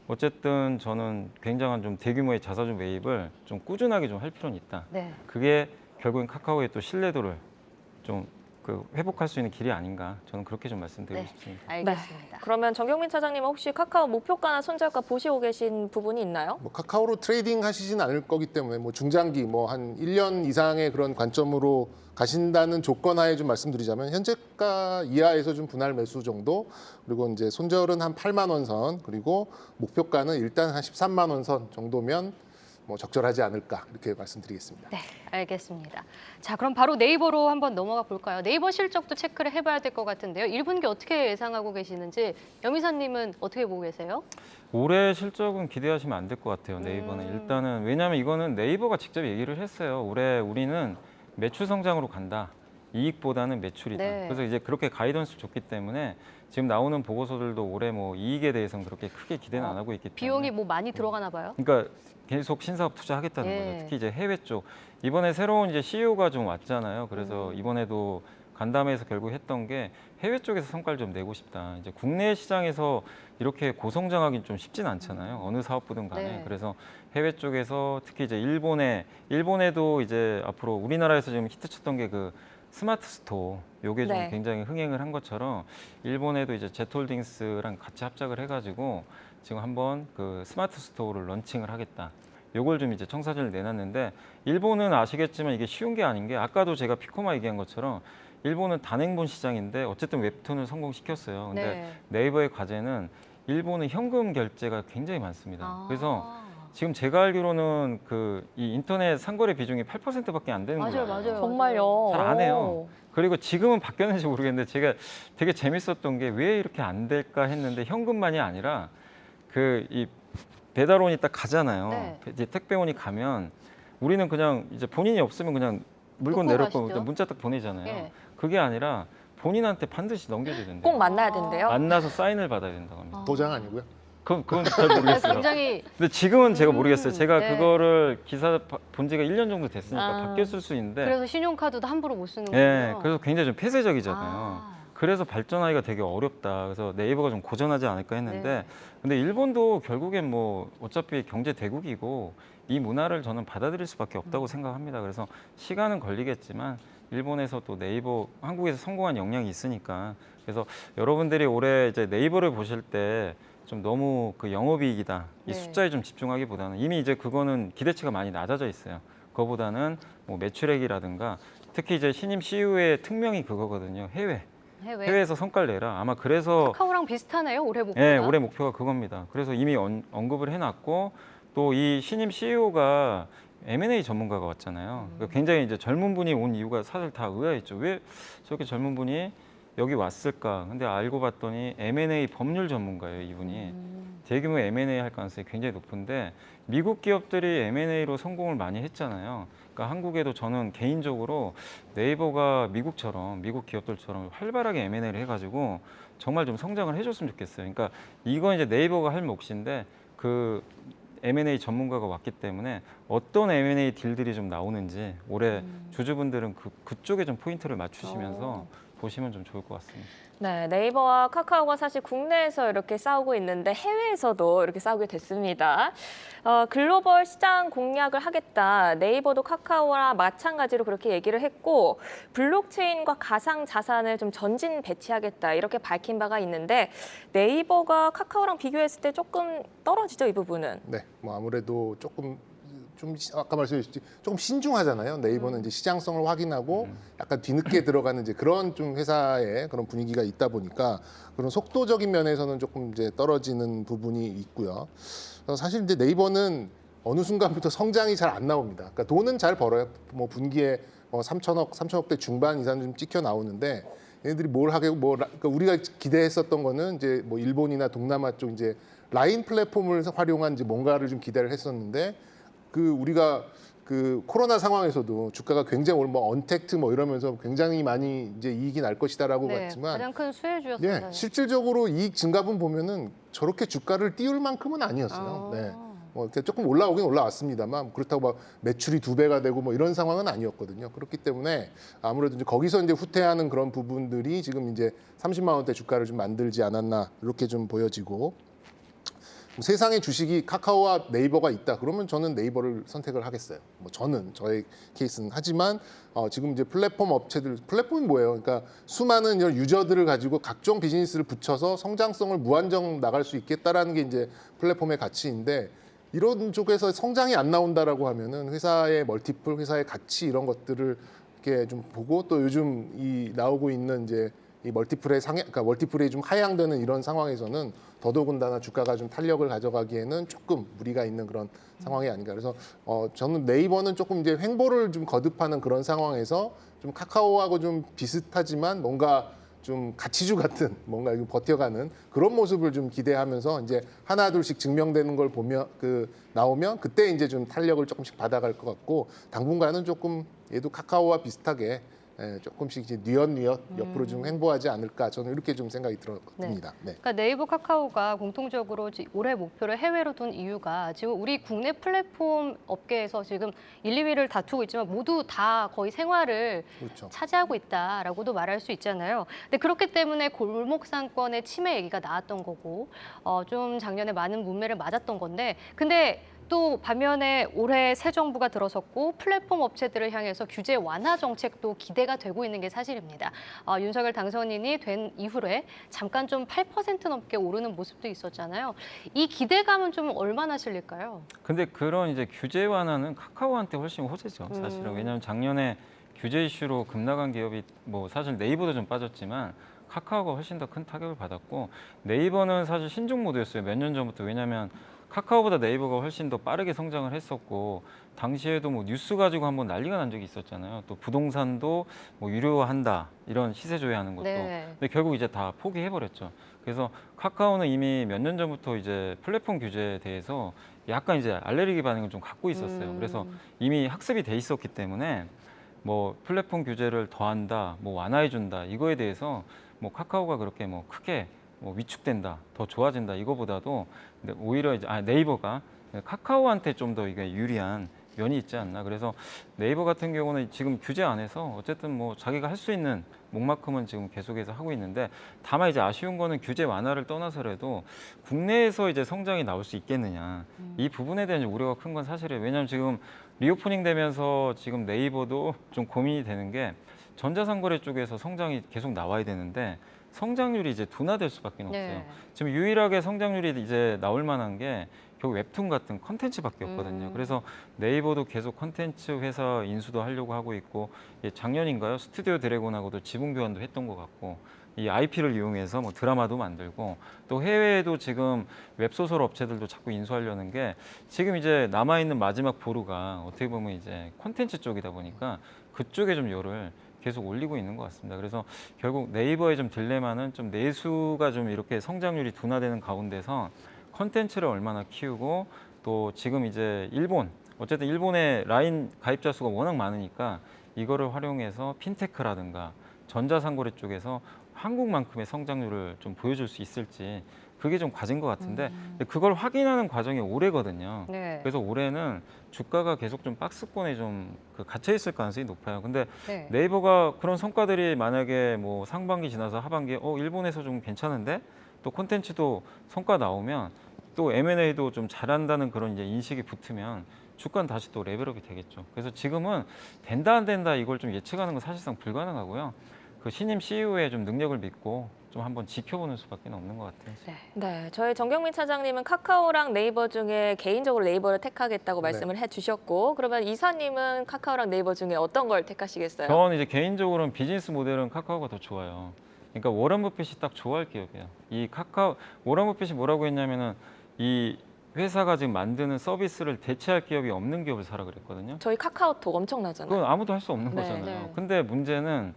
어쨌든 저는 굉장한 좀 대규모의 자사주 매입을 좀 꾸준하게 좀 할 필요는 있다. 네. 그게 결국엔 카카오의 또 신뢰도를 좀 회복할 수 있는 길이 아닌가 저는 그렇게 좀 말씀드리고 네. 싶습니다. 알겠습니다. 그러면 정경민 차장님은 혹시 카카오 목표가나 손절가 보시고 계신 부분이 있나요? 뭐 카카오로 트레이딩 하시진 않을 거기 때문에 뭐 중장기 뭐 한 1년 이상의 그런 관점으로 가신다는 조건하에 좀 말씀드리자면 현재가 이하에서 좀 분할 매수 정도 그리고 이제 손절은 한 8만 원 선 그리고 목표가는 일단 한 13만 원 선 정도면 뭐 적절하지 않을까 이렇게 말씀드리겠습니다. 네, 알겠습니다. 자, 그럼 바로 네이버로 한번 넘어가 볼까요? 네이버 실적도 체크를 해봐야 될 것 같은데요. 1분기 어떻게 예상하고 계시는지 염희사님은 어떻게 보고 계세요? 올해 실적은 기대하시면 안 될 것 같아요. 네이버는 일단은 왜냐하면 이거는 네이버가 직접 얘기를 했어요. 올해 우리는 매출 성장으로 간다. 이익보다는 매출이다. 네. 그래서 이제 그렇게 가이던스를 줬기 때문에 지금 나오는 보고서들도 올해 뭐 이익에 대해서는 그렇게 크게 기대는 안 하고 있기 때문에 비용이 뭐 많이 들어가나 봐요? 그러니까 계속 신사업 투자하겠다는 예. 거죠. 특히 이제 해외 쪽 이번에 새로운 이제 CEO가 좀 왔잖아요. 그래서 이번에도 간담회에서 결국 했던 게 해외 쪽에서 성과를 좀 내고 싶다. 이제 국내 시장에서 이렇게 고성장하기는 좀 쉽진 않잖아요. 어느 사업부든 간에. 네. 그래서 해외 쪽에서 특히 이제 일본에도 이제 앞으로 우리나라에서 지금 히트쳤던 게 그 스마트 스토어 요게 좀 네. 굉장히 흥행을 한 것처럼 일본에도 이제 제트홀딩스랑 같이 합작을 해가지고 지금 한번 그 스마트 스토어를 런칭을 하겠다. 요걸 좀 이제 청사진을 내놨는데 일본은 아시겠지만 이게 쉬운 게 아닌 게 아까도 제가 피코마 얘기한 것처럼 일본은 단행본 시장인데 어쨌든 웹툰을 성공시켰어요. 근데 네. 네이버의 과제는 일본은 현금 결제가 굉장히 많습니다. 아. 그래서 지금 제가 알기로는 그 이 인터넷 상거래 비중이 8%밖에 안 되는 거예요. 맞아요. 정말요? 잘 안 해요. 오. 그리고 지금은 바뀌었는지 모르겠는데 제가 되게 재밌었던 게 왜 이렇게 안 될까 했는데 현금만이 아니라 그 이 배달원이 딱 가잖아요. 네. 이제 택배원이 가면 우리는 그냥 이제 본인이 없으면 그냥 물건 놓고 내려고 가시죠? 문자 딱 보내잖아요. 예. 그게 아니라 본인한테 반드시 넘겨줘야 된대요. 꼭 만나야 된대요? 만나서 사인을 받아야 된다고 합니다. 도장 아니고요. 그건 잘 모르겠어요. 굉장히 근데 지금은 제가 모르겠어요. 제가 네. 그거를 기사 본 지가 1년 정도 됐으니까 아. 바뀌었을 수 있는데 그래서 신용카드도 함부로 못 쓰는 예, 거예요. 그래서 굉장히 좀 폐쇄적이잖아요. 아. 그래서 발전하기가 되게 어렵다. 그래서 네이버가 좀 고전하지 않을까 했는데 네. 근데 일본도 결국엔 뭐 어차피 경제 대국이고 이 문화를 저는 받아들일 수밖에 없다고 생각합니다. 그래서 시간은 걸리겠지만 일본에서 또 네이버 한국에서 성공한 역량이 있으니까 그래서 여러분들이 올해 이제 네이버를 보실 때 좀 너무 그 영업이익이다 이 네. 숫자에 좀 집중하기보다는 이미 이제 그거는 기대치가 많이 낮아져 있어요. 그거보다는 뭐 매출액이라든가 특히 이제 신임 CEO의 특명이 그거거든요. 해외에서 성과를 내라. 아마 그래서 카카오랑 비슷하네요. 올해 목표가. 예, 올해 목표가 그겁니다. 그래서 이미 언급을 해놨고 또 이 신임 CEO가 M&A 전문가가 왔잖아요. 그러니까 굉장히 이제 젊은 분이 온 이유가 사실 다 의아했죠. 왜 저렇게 젊은 분이 여기 왔을까? 근데 알고 봤더니 M&A 법률 전문가예요, 이분이. 대규모 M&A 할 가능성이 굉장히 높은데 미국 기업들이 M&A로 성공을 많이 했잖아요. 그러니까 한국에도 저는 개인적으로 네이버가 미국 기업들처럼 활발하게 M&A를 해가지고 정말 좀 성장을 해줬으면 좋겠어요. 그러니까 이건 이제 네이버가 할 몫인데 그 M&A 전문가가 왔기 때문에 어떤 M&A 딜들이 좀 나오는지 올해 주주분들은 그쪽에 좀 포인트를 맞추시면서 보시면 좀 좋을 것 같습니다. 네, 네이버와 카카오가 사실 국내에서 이렇게 싸우고 있는데 해외에서도 이렇게 싸우게 됐습니다. 글로벌 시장 공략을 하겠다. 네이버도 카카오와 마찬가지로 그렇게 얘기를 했고 블록체인과 가상 자산을 좀 전진 배치하겠다 이렇게 밝힌 바가 있는데 네이버가 카카오랑 비교했을 때 조금 떨어지죠, 이 부분은. 네, 뭐 아무래도 조금 좀 아까 말씀하셨듯이 조금 신중하잖아요. 네이버는 이제 시장성을 확인하고 약간 뒤늦게 들어가는 이제 그런 좀 회사의 그런 분위기가 있다 보니까 그런 속도적인 면에서는 조금 이제 떨어지는 부분이 있고요. 사실 이제 네이버는 어느 순간부터 성장이 잘 안 나옵니다. 그러니까 돈은 잘 벌어요. 뭐 분기에 3천억대 중반 이상 좀 찍혀 나오는데 얘네들이 뭘 하게 그러니까 우리가 기대했었던 거는 이제 뭐 일본이나 동남아 쪽 이제 라인 플랫폼을 활용한 이제 뭔가를 좀 기대를 했었는데 그 우리가 그 코로나 상황에서도 주가가 굉장히 오늘 뭐 언택트 뭐 이러면서 굉장히 많이 이제 이익이 날 것이다라고 네, 봤지만 가장 큰 수혜주였습니다. 예, 실질적으로 이익 증가분 보면은 저렇게 주가를 띄울 만큼은 아니었어요. 네. 뭐 이렇게 조금 올라오긴 올라왔습니다만 그렇다고 막 매출이 2배가 되고 뭐 이런 상황은 아니었거든요. 그렇기 때문에 아무래도 이제 거기서 이제 후퇴하는 그런 부분들이 지금 이제 30만 원대 주가를 좀 만들지 않았나 이렇게 좀 보여지고 세상에 주식이 카카오와 네이버가 있다. 그러면 저는 네이버를 선택을 하겠어요. 뭐 저는 저의 케이스는 하지만 지금 이제 플랫폼 업체들 플랫폼이 뭐예요? 그러니까 수많은 이런 유저들을 가지고 각종 비즈니스를 붙여서 성장성을 무한정 나갈 수 있겠다라는 게 이제 플랫폼의 가치인데 이런 쪽에서 성장이 안 나온다라고 하면은 회사의 멀티플, 회사의 가치 이런 것들을 이렇게 좀 보고 또 요즘 이 나오고 있는 이제 이 멀티플의 그러니까 멀티플이 좀 하향되는 이런 상황에서는 더더군다나 주가가 좀 탄력을 가져가기에는 조금 무리가 있는 그런 상황이 아닌가. 그래서 저는 네이버는 조금 이제 횡보를 좀 거듭하는 그런 상황에서 좀 카카오하고 좀 비슷하지만 뭔가 좀 가치주 같은 뭔가 버텨가는 그런 모습을 좀 기대하면서 이제 하나 둘씩 증명되는 걸 보면 나오면 그때 이제 좀 탄력을 조금씩 받아갈 것 같고 당분간은 조금 얘도 카카오와 비슷하게 조금씩 이제 뉘엿 옆으로 좀 횡보하지 않을까 저는 이렇게 좀 생각이 듭니다. 네. 그러니까 네이버, 카카오가 공통적으로 올해 목표를 해외로 둔 이유가 지금 우리 국내 플랫폼 업계에서 지금 1, 2위를 다투고 있지만 모두 다 거의 생활을 그렇죠. 차지하고 있다라고도 말할 수 있잖아요. 근데 그렇기 때문에 골목 상권의 침해 얘기가 나왔던 거고 좀 작년에 많은 문매를 맞았던 건데 근데 또 반면에 올해 새 정부가 들어섰고 플랫폼 업체들을 향해서 규제 완화 정책도 기대가 되고 있는 게 사실입니다. 윤석열 당선인이 된 이후에 잠깐 좀 8% 넘게 오르는 모습도 있었잖아요. 이 기대감은 좀 얼마나 실릴까요? 근데 그런 이제 규제 완화는 카카오한테 훨씬 호재죠. 사실은 왜냐하면 작년에 규제 이슈로 급락한 기업이 뭐 사실 네이버도 좀 빠졌지만 카카오가 훨씬 더 큰 타격을 받았고 네이버는 사실 신종 모드였어요. 몇 년 전부터. 왜냐하면 카카오보다 네이버가 훨씬 더 빠르게 성장을 했었고 당시에도 뭐 뉴스 가지고 한번 난리가 난 적이 있었잖아요. 또 부동산도 뭐 유료화한다 이런 시세 조회하는 것도. 네. 근데 결국 이제 다 포기해버렸죠. 그래서 카카오는 이미 몇 년 전부터 이제 플랫폼 규제에 대해서 약간 이제 알레르기 반응을 좀 갖고 있었어요. 그래서 이미 학습이 돼 있었기 때문에 뭐 플랫폼 규제를 더한다, 뭐 완화해준다 이거에 대해서 뭐 카카오가 그렇게 뭐 크게 뭐 위축된다, 더 좋아진다 이거보다도 오히려 이제 네이버가 카카오한테 좀 더 이게 유리한 면이 있지 않나. 그래서 네이버 같은 경우는 지금 규제 안에서 어쨌든 뭐 자기가 할 수 있는 목만큼은 지금 계속해서 하고 있는데 다만 이제 아쉬운 거는 규제 완화를 떠나서라도 국내에서 이제 성장이 나올 수 있겠느냐 이 부분에 대한 우려가 큰 건 사실이에요. 왜냐하면 지금 리오프닝 되면서 지금 네이버도 좀 고민이 되는 게 전자상거래 쪽에서 성장이 계속 나와야 되는데 성장률이 이제 둔화될 수밖에 없어요. 네. 지금 유일하게 성장률이 이제 나올 만한 게 결국 웹툰 같은 컨텐츠밖에 없거든요. 그래서 네이버도 계속 컨텐츠 회사 인수도 하려고 하고 있고 작년인가요? 스튜디오 드래곤하고도 지분 교환도 했던 것 같고 이 IP를 이용해서 뭐 드라마도 만들고 또 해외에도 지금 웹소설 업체들도 자꾸 인수하려는 게 지금 이제 남아있는 마지막 보루가 어떻게 보면 이제 컨텐츠 쪽이다 보니까 그쪽에 좀 열을 계속 올리고 있는 것 같습니다. 그래서 결국 네이버의 좀 딜레마는 좀 내수가 좀 이렇게 성장률이 둔화되는 가운데서 컨텐츠를 얼마나 키우고 또 지금 이제 일본 어쨌든 일본의 라인 가입자 수가 워낙 많으니까 이거를 활용해서 핀테크라든가 전자상거래 쪽에서 한국만큼의 성장률을 좀 보여줄 수 있을지 그게 좀 과제인 것 같은데 그걸 확인하는 과정이 오래거든요. 네. 그래서 올해는 주가가 계속 좀 박스권에 좀 갇혀 있을 가능성이 높아요. 근데 네. 네이버가 그런 성과들이 만약에 뭐 상반기 지나서 하반기에 일본에서 좀 괜찮은데 또 콘텐츠도 성과 나오면 또 M&A도 좀 잘한다는 그런 이제 인식이 붙으면 주가는 다시 또 레벨업이 되겠죠. 그래서 지금은 된다 안 된다 이걸 좀 예측하는 건 사실상 불가능하고요. 그 신임 CEO의 좀 능력을 믿고 좀 한번 지켜보는 수밖에 없는 것 같아요. 네. 네, 저희 정경민 차장님은 카카오랑 네이버 중에 개인적으로 네이버를 택하겠다고 말씀을 해주셨고, 그러면 이사님은 카카오랑 네이버 중에 어떤 걸 택하시겠어요? 저는 이제 개인적으로는 비즈니스 모델은 카카오가 더 좋아요. 그러니까 워런 버핏이 딱 좋아할 기업이에요. 이 카카오 워런 버핏이 뭐라고 했냐면은 이 회사가 지금 만드는 서비스를 대체할 기업이 없는 기업을 사라 그랬거든요. 저희 카카오톡 엄청나잖아요. 그건 아무도 할 수 없는 네, 거잖아요. 네. 근데 문제는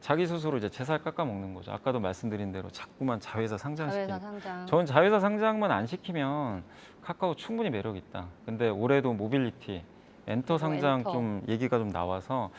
자기 스스로 이제 제살 깎아 먹는 거죠. 아까도 말씀드린 대로 자꾸만 자회사 상장시키는. 자회사 상장. 저는 자회사 상장만 안 시키면 카카오 충분히 매력 있다. 근데 올해도 모빌리티, 엔터 상장 엔터. 좀 얘기가 좀 나와서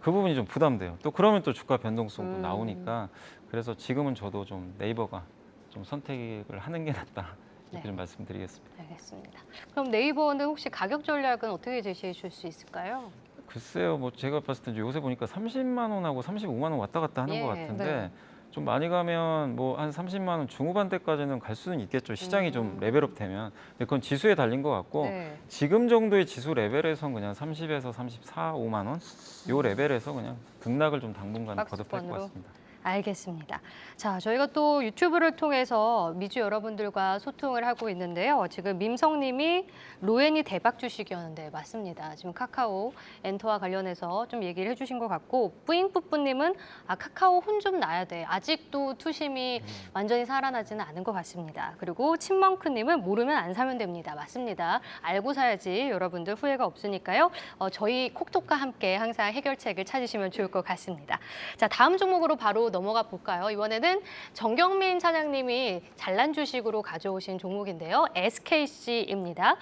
그 부분이 좀 부담돼요. 또 그러면 또 주가 변동성도 음. 나오니까 그래서 지금은 저도 좀 네이버가 좀 선택을 하는 게 낫다. 이렇게 네. 좀 말씀드리겠습니다. 알겠습니다. 그럼 네이버는 혹시 가격 전략은 어떻게 제시해 줄 수 있을까요? 글쎄요, 뭐 제가 봤을 때 요새 보니까 30만 원하고 35만 원 왔다 갔다 하는 예, 것 같은데 네. 좀 많이 가면 뭐 한 30만 원 중후반대까지는 갈 수는 있겠죠. 시장이 좀 레벨업 되면. 근데 그건 지수에 달린 것 같고 네. 지금 정도의 지수 레벨에선 그냥 30에서 34, 5만 원 요 레벨에서 그냥 등락을 좀 당분간 거듭할 것 박스권으로. 같습니다. 알겠습니다. 자, 저희가 또 유튜브를 통해서 미주 여러분들과 소통을 하고 있는데요. 지금 민성님이 로엔이 대박 주식이었는데 맞습니다. 지금 카카오 엔터와 관련해서 좀 얘기를 해주신 것 같고 뿌잉뿌뿌님은 카카오 혼 좀 나야 돼. 아직도 투심이 완전히 살아나지는 않은 것 같습니다. 그리고 친멍크님은 모르면 안 사면 됩니다. 맞습니다. 알고 사야지 여러분들 후회가 없으니까요. 저희 콕톡과 함께 항상 해결책을 찾으시면 좋을 것 같습니다. 자, 다음 종목으로 바로 넘어가 볼까요? 이번에는 정경민 차장님이 잘난 주식으로 가져오신 종목인데요. SKC입니다.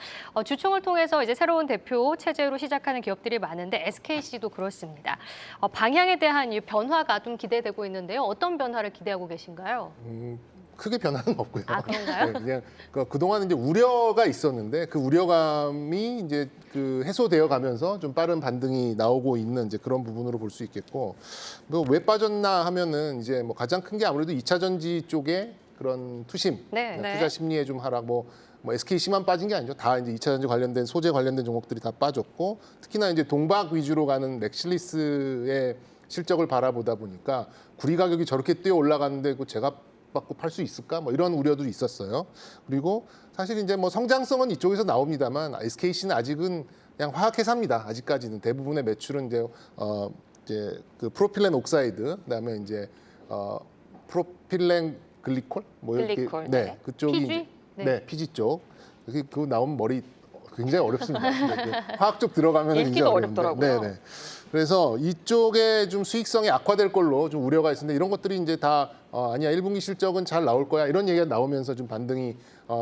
주총을 통해서 이제 새로운 대표 체제로 시작하는 기업들이 많은데 SKC도 그렇습니다. 방향에 대한 이 변화가 좀 기대되고 있는데요. 어떤 변화를 기대하고 계신가요? 크게 변화는 없고요. 아, 그런가요? 네, 그냥 그동안 이제 우려가 있었는데 그 우려감이 이제 그 해소되어 가면서 좀 빠른 반등이 나오고 있는 이제 그런 부분으로 볼 수 있겠고 뭐 왜 빠졌나 하면은 이제 뭐 가장 큰 게 아무래도 2차 전지 쪽에 그런 투심, 네. 투자 심리에 좀 하락 뭐 SKC만 빠진 게 아니죠. 다 이제 2차 전지 관련된 소재 관련된 종목들이 다 빠졌고 특히나 이제 동박 위주로 가는 렉실리스의 실적을 바라보다 보니까 구리 가격이 저렇게 뛰어 올라가는데 그 제가 받고 팔 수 있을까? 뭐 이런 우려도 있었어요. 그리고 사실 이제 뭐 성장성은 이쪽에서 나옵니다만 SKC는 아직은 그냥 화학회사입니다. 아직까지는 대부분의 매출은 이제 그 프로필렌 옥사이드, 그다음에 이제 프로필렌 글리콜, 뭐 이렇게 글리콜, 네, 네. 그쪽이 PG? 이제 네. 네, PG 쪽. 그거 나오면 머리 굉장히 어렵습니다. 네, 화학 쪽 들어가면 읽기도 굉장히 어려운데. 어렵더라고요. 네. 그래서 이쪽에 좀 수익성이 악화될 걸로 좀 우려가 있는데 이런 것들이 이제 다 아니야 1분기 실적은 잘 나올 거야 이런 얘기가 나오면서 좀 반등이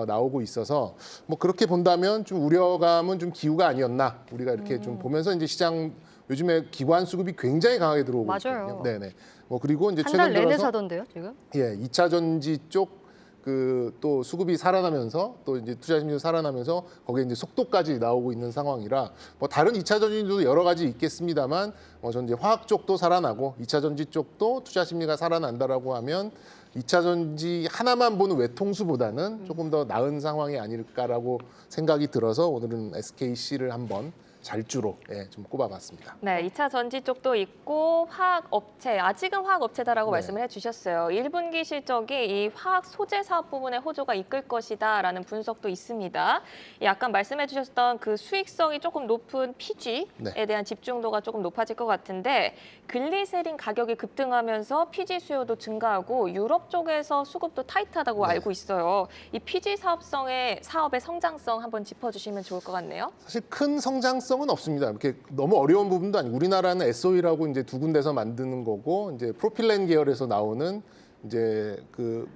나오고 있어서 뭐 그렇게 본다면 좀 우려감은 좀 기우가 아니었나 우리가 이렇게 좀 보면서 이제 시장 요즘에 기관 수급이 굉장히 강하게 들어오고 맞아요. 있거든요. 네네. 뭐 그리고 이제 한 최근 달 내내 들어서 사던데요, 지금? 예, 2차 전지 쪽 그 또 수급이 살아나면서 또 이제 투자 심리도 살아나면서 거기에 이제 속도까지 나오고 있는 상황이라 뭐 다른 2차 전지도 여러 가지 있겠습니다만 저는 이제 화학 쪽도 살아나고 2차 전지 쪽도 투자 심리가 살아난다라고 하면 2차 전지 하나만 보는 외통수보다는 조금 더 나은 상황이 아닐까라고 생각이 들어서 오늘은 SKC를 한번 잘주로 좀 꼽아봤습니다. 네, 2차 전지 쪽도 있고 화학업체, 아직은 화학업체다라고 네. 말씀을 해주셨어요. 1분기 실적이 이 화학 소재 사업 부분에 호조가 이끌 것이다라는 분석도 있습니다. 아까 말씀해 주셨던 그 수익성이 조금 높은 PG에 네. 대한 집중도가 조금 높아질 것 같은데 글리세린 가격이 급등하면서 PG 수요도 증가하고 유럽 쪽에서 수급도 타이트하다고 네. 알고 있어요. 이 PG 사업의 성장성 한번 짚어주시면 좋을 것 같네요. 사실 큰 성장성은 없습니다. 이렇게 너무 어려운 부분도 아니고 우리나라는 SOE라고 이제 두 군데서 만드는 거고 이제 프로필렌 계열에서 나오는 이제 그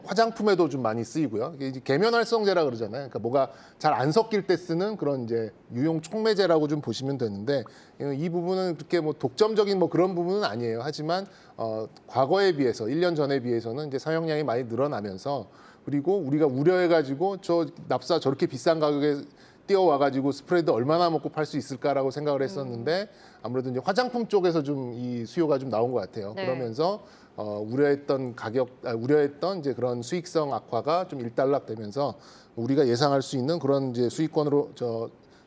화장품에도 좀 많이 쓰이고요. 이게 이제 계면활성제라 그러잖아요. 그러니까 뭐가 잘 안 섞일 때 쓰는 그런 이제 유용 촉매제라고 좀 보시면 되는데 이 부분은 그렇게 뭐 독점적인 뭐 그런 부분은 아니에요. 하지만 과거에 비해서 1년 전에 비해서는 이제 사용량이 많이 늘어나면서 그리고 우리가 우려해가지고 저 납사 저렇게 비싼 가격에 뛰어와가지고 스프레드 얼마나 먹고 팔 수 있을까라고 생각을 했었는데 아무래도 이제 화장품 쪽에서 좀 이 수요가 좀 나온 것 같아요. 네. 그러면서 우려했던 이제 그런 수익성 악화가 좀 일단락되면서 우리가 예상할 수 있는 그런 이제 수익권으로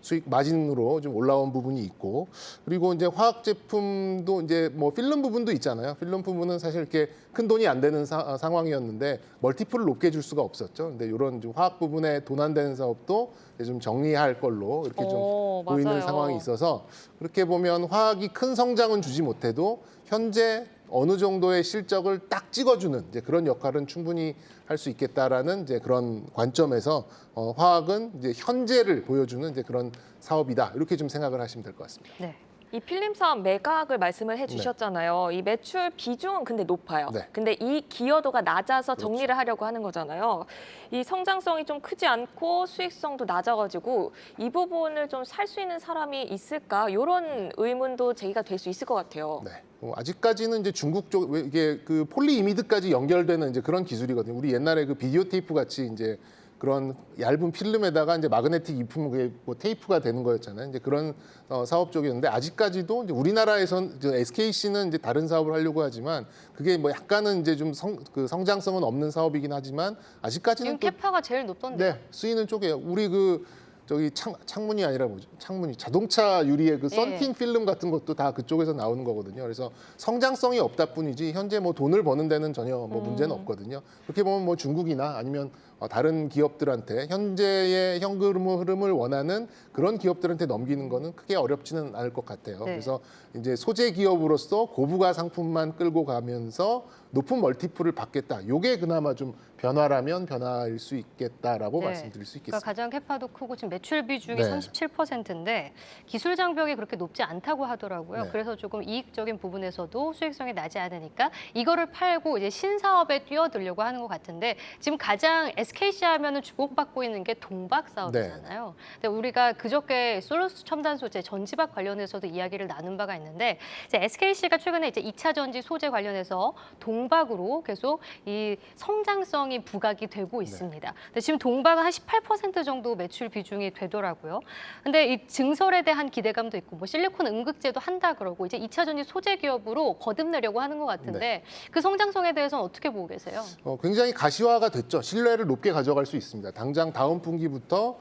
수익 마진으로 좀 올라온 부분이 있고, 그리고 이제 화학 제품도 이제 뭐 필름 부분도 있잖아요. 필름 부분은 사실 이렇게 큰 돈이 안 되는 상황이었는데 멀티플을 높게 줄 수가 없었죠. 근데 이런 좀 화학 부분에 돈 안 되는 사업도 이제 좀 정리할 걸로 이렇게 좀 보이는 맞아요. 상황이 있어서, 그렇게 보면 화학이 큰 성장은 주지 못해도 현재 어느 정도의 실적을 딱 찍어주는 이제 그런 역할은 충분히 할 수 있겠다라는 이제 그런 관점에서 화학은 이제 현재를 보여주는 이제 그런 사업이다, 이렇게 좀 생각을 하시면 될 것 같습니다. 네. 이 필름 사업 매각을 말씀을 해주셨잖아요. 이 매출 비중은 근데 높아요. 네. 근데 이 기여도가 낮아서 정리를 하려고 하는 거잖아요. 이 성장성이 좀 크지 않고 수익성도 낮아가지고 이 부분을 좀 살 수 있는 사람이 있을까? 이런 의문도 제기가 될 수 있을 것 같아요. 네. 아직까지는 이제 중국 쪽 이게 그 폴리이미드까지 연결되는 이제 그런 기술이거든요. 우리 옛날에 그 비디오 테이프 같이 이제 그런 얇은 필름에다가 이제 마그네틱 입히면 그게 뭐 테이프가 되는 거였잖아요. 이제 그런 사업 쪽이었는데, 아직까지도 이제 우리나라에선 SKC는 이제 다른 사업을 하려고 하지만 그게 뭐 약간은 이제 좀 성장성은 없는 사업이긴 하지만 아직까지는 지금 캐파가 제일 높던데요. 네, 쓰이는 쪽이에요. 우리 그 저기 창문이 아니라 뭐죠? 창문이 자동차 유리의 그 썬팅 필름 같은 것도 다 그쪽에서 나오는 거거든요. 그래서 성장성이 없다 뿐이지 현재 뭐 돈을 버는 데는 전혀 뭐 문제는 없거든요. 그렇게 보면 뭐 중국이나 아니면 다른 기업들한테 현재의 현금 흐름을 원하는 그런 기업들한테 넘기는 거는 크게 어렵지는 않을 것 같아요. 네. 그래서 이제 소재 기업으로서 고부가 상품만 끌고 가면서 높은 멀티플을 받겠다. 요게 그나마 좀 변화라면 변화일 수 있겠다라고 말씀드릴 수 있겠습니다. 그러니까 가장 캐파도 크고 지금 매출 비중이 네. 37%인데 기술 장벽이 그렇게 높지 않다고 하더라고요. 네. 그래서 조금 이익적인 부분에서도 수익성이 나지 않으니까 이거를 팔고 이제 신사업에 뛰어들려고 하는 것 같은데, 지금 가장 SKC 하면은 주목받고 있는 게 동박 사업이잖아요. 근데 우리가 그저께 솔루스 첨단 소재 전지박 관련해서도 이야기를 나눈 바가 있는데, 이제 SKC가 최근에 이제 2차 전지 소재 관련해서 동박으로 계속 이 성장성이 부각이 되고 있습니다. 근데 지금 동박은 한 18% 정도 매출 비중이 되더라고요. 근데 이 증설에 대한 기대감도 있고 뭐 실리콘 음극재도 한다 그러고 이제 2차 전지 소재 기업으로 거듭내려고 하는 것 같은데 그 성장성에 대해서는 어떻게 보고 계세요? 굉장히 가시화가 됐죠. 신뢰를 높게 가져갈 수 있습니다. 당장 다음 분기부터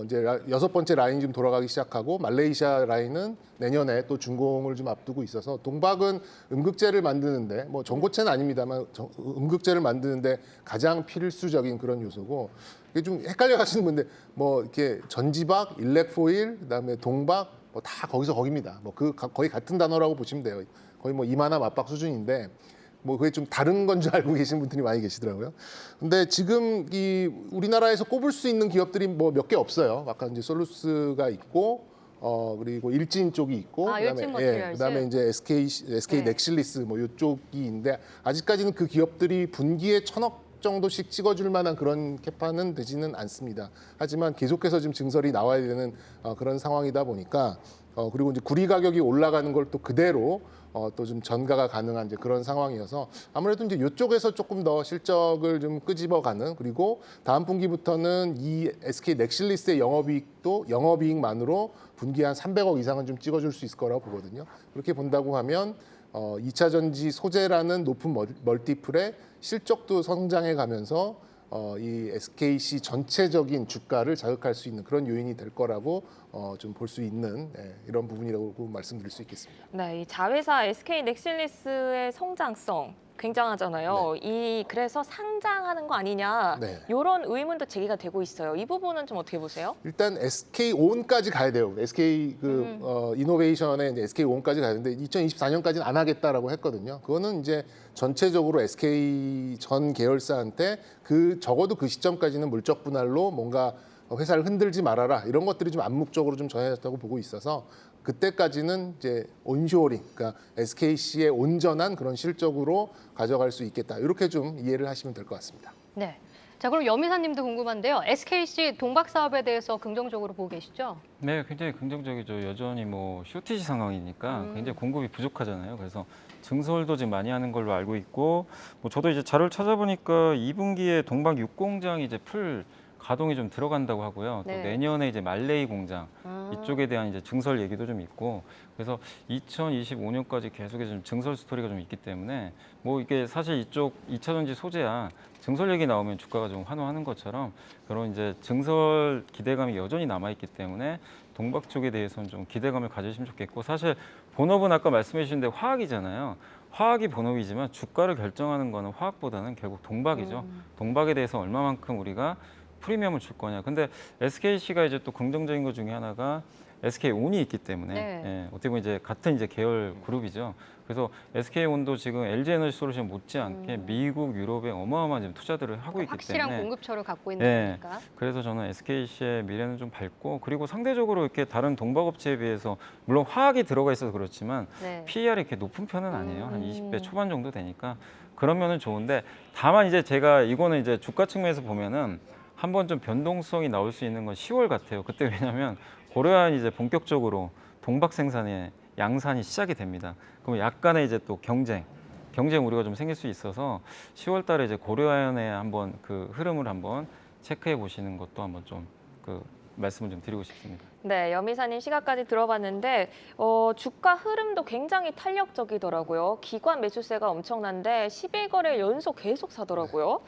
이제 6번째 라인이 좀 돌아가기 시작하고, 말레이시아 라인은 내년에 또 준공을 좀 앞두고 있어서, 동박은 음극재를 만드는데 뭐 전고체는 아닙니다만 음극재를 만드는데 가장 필수적인 그런 요소고, 이게 좀 헷갈려 하시는 분들 뭐 이렇게 전지박, 일렉포일, 그다음에 동박 뭐 다 거기서 거기입니다. 뭐 거의 같은 단어라고 보시면 돼요. 거의 뭐 이만한 맞박 수준인데 뭐 그게 좀 다른 건 줄 알고 계신 분들이 많이 계시더라고요. 근데 지금 이 우리나라에서 꼽을 수 있는 기업들이 뭐 몇 개 없어요. 아까 이제 솔루스가 있고 그리고 일진 쪽이 있고, 일진 머티리얼즈. 그다음에 이제 SK 넥실리스 뭐 이쪽이 있는데, 아직까지는 그 기업들이 분기에 1,000억 정도씩 찍어줄 만한 그런 캐파는 되지는 않습니다. 하지만 계속해서 지금 증설이 나와야 되는 그런 상황이다 보니까, 그리고 이제 구리 가격이 올라가는 걸 또 그대로 또 좀 전가가 가능한 이제 그런 상황이어서, 아무래도 이제 이쪽에서 조금 더 실적을 좀 끄집어가는, 그리고 다음 분기부터는 이 SK 넥실리스의 영업이익만으로 분기에 한 300억 이상은 좀 찍어줄 수 있을 거라고 보거든요. 그렇게 본다고 하면 2차 전지 소재라는 높은 멀티플의 실적도 성장해 가면서 이 SKC 전체적인 주가를 자극할 수 있는 그런 요인이 될 거라고 좀 볼 수 있는 이런 부분이라고 말씀드릴 수 있겠습니다. 네, 이 자회사 SK 넥실리스의 성장성 굉장하잖아요. 그래서 상장하는 거 아니냐, 네. 이런 의문도 제기가 되고 있어요. 이 부분은 좀 어떻게 보세요? 일단 SK 온까지 가야 돼요. SK 이노베이션의 이제 SK 온까지 가야 되는데 2024년까지는 안 하겠다라고 했거든요. 그거는 이제 전체적으로 SK 전 계열사한테 적어도 그 시점까지는 물적 분할로 뭔가 회사를 흔들지 말아라, 이런 것들이 좀 암묵적으로 좀 전해졌다고 보고 있어서, 그때까지는 이제 온쇼어링, 그러니까 SKC의 온전한 그런 실적으로 가져갈 수 있겠다, 이렇게 좀 이해를 하시면 될 것 같습니다. 네. 자, 그럼 여미사님도 궁금한데요. SKC 동박 사업에 대해서 긍정적으로 보고 계시죠? 네, 굉장히 긍정적이죠. 여전히 뭐 쇼티지 상황이니까 굉장히 공급이 부족하잖아요. 그래서 증설도 지금 많이 하는 걸로 알고 있고, 뭐 저도 이제 자료를 찾아보니까 2분기에 동박 6공장이 이제 풀 가동이 좀 들어간다고 하고요. 네. 또 내년에 이제 말레이 공장 이쪽에 대한 이제 증설 얘기도 좀 있고, 그래서 2025년까지 계속해서 좀 증설 스토리가 좀 있기 때문에 뭐 이게 사실 이쪽 2차 전지 소재야 증설 얘기 나오면 주가가 좀 환호하는 것처럼 그런 이제 증설 기대감이 여전히 남아 있기 때문에 동박 쪽에 대해서는 좀 기대감을 가지시면 좋겠고, 사실 본업은 아까 말씀해 주신 데 화학이잖아요. 화학이 본업이지만 주가를 결정하는 거는 화학보다는 결국 동박이죠. 동박에 대해서 얼마만큼 우리가 프리미엄을 줄 거냐. 근데 SKC가 이제 또 긍정적인 것 중에 하나가 SK온이 있기 때문에 네. 예, 어떻게 보면 이제 같은 이제 계열 그룹이죠. 그래서 SK온도 지금 LG에너지솔루션 못지않게 미국, 유럽에 어마어마한 지금 투자들을 하고 있기 확실한 때문에 공급처를 갖고 있는 네. 거니까. 그래서 저는 SKC의 미래는 좀 밝고, 그리고 상대적으로 이렇게 다른 동박업체에 비해서 물론 화학이 들어가 있어서 그렇지만 네. PER이 이렇게 높은 편은 아니에요. 한 20배 초반 정도 되니까 그러면은 좋은데, 다만 이제 제가 이거는 이제 주가 측면에서 보면은 한번 좀 변동성이 나올 수 있는 건 10월 같아요. 그때 왜냐하면 고려아연이 이제 본격적으로 동박 생산에 양산이 시작이 됩니다. 그럼 약간의 이제 또 경쟁 우려가 좀 생길 수 있어서 10월 달에 이제 고려아연의 한번 그 흐름을 한번 체크해 보시는 것도 한번 좀 그 말씀을 좀 드리고 싶습니다. 네, 여미사님 시각까지 들어봤는데 주가 흐름도 굉장히 탄력적이더라고요. 기관 매수세가 엄청난데 12거래 연속 계속 사더라고요.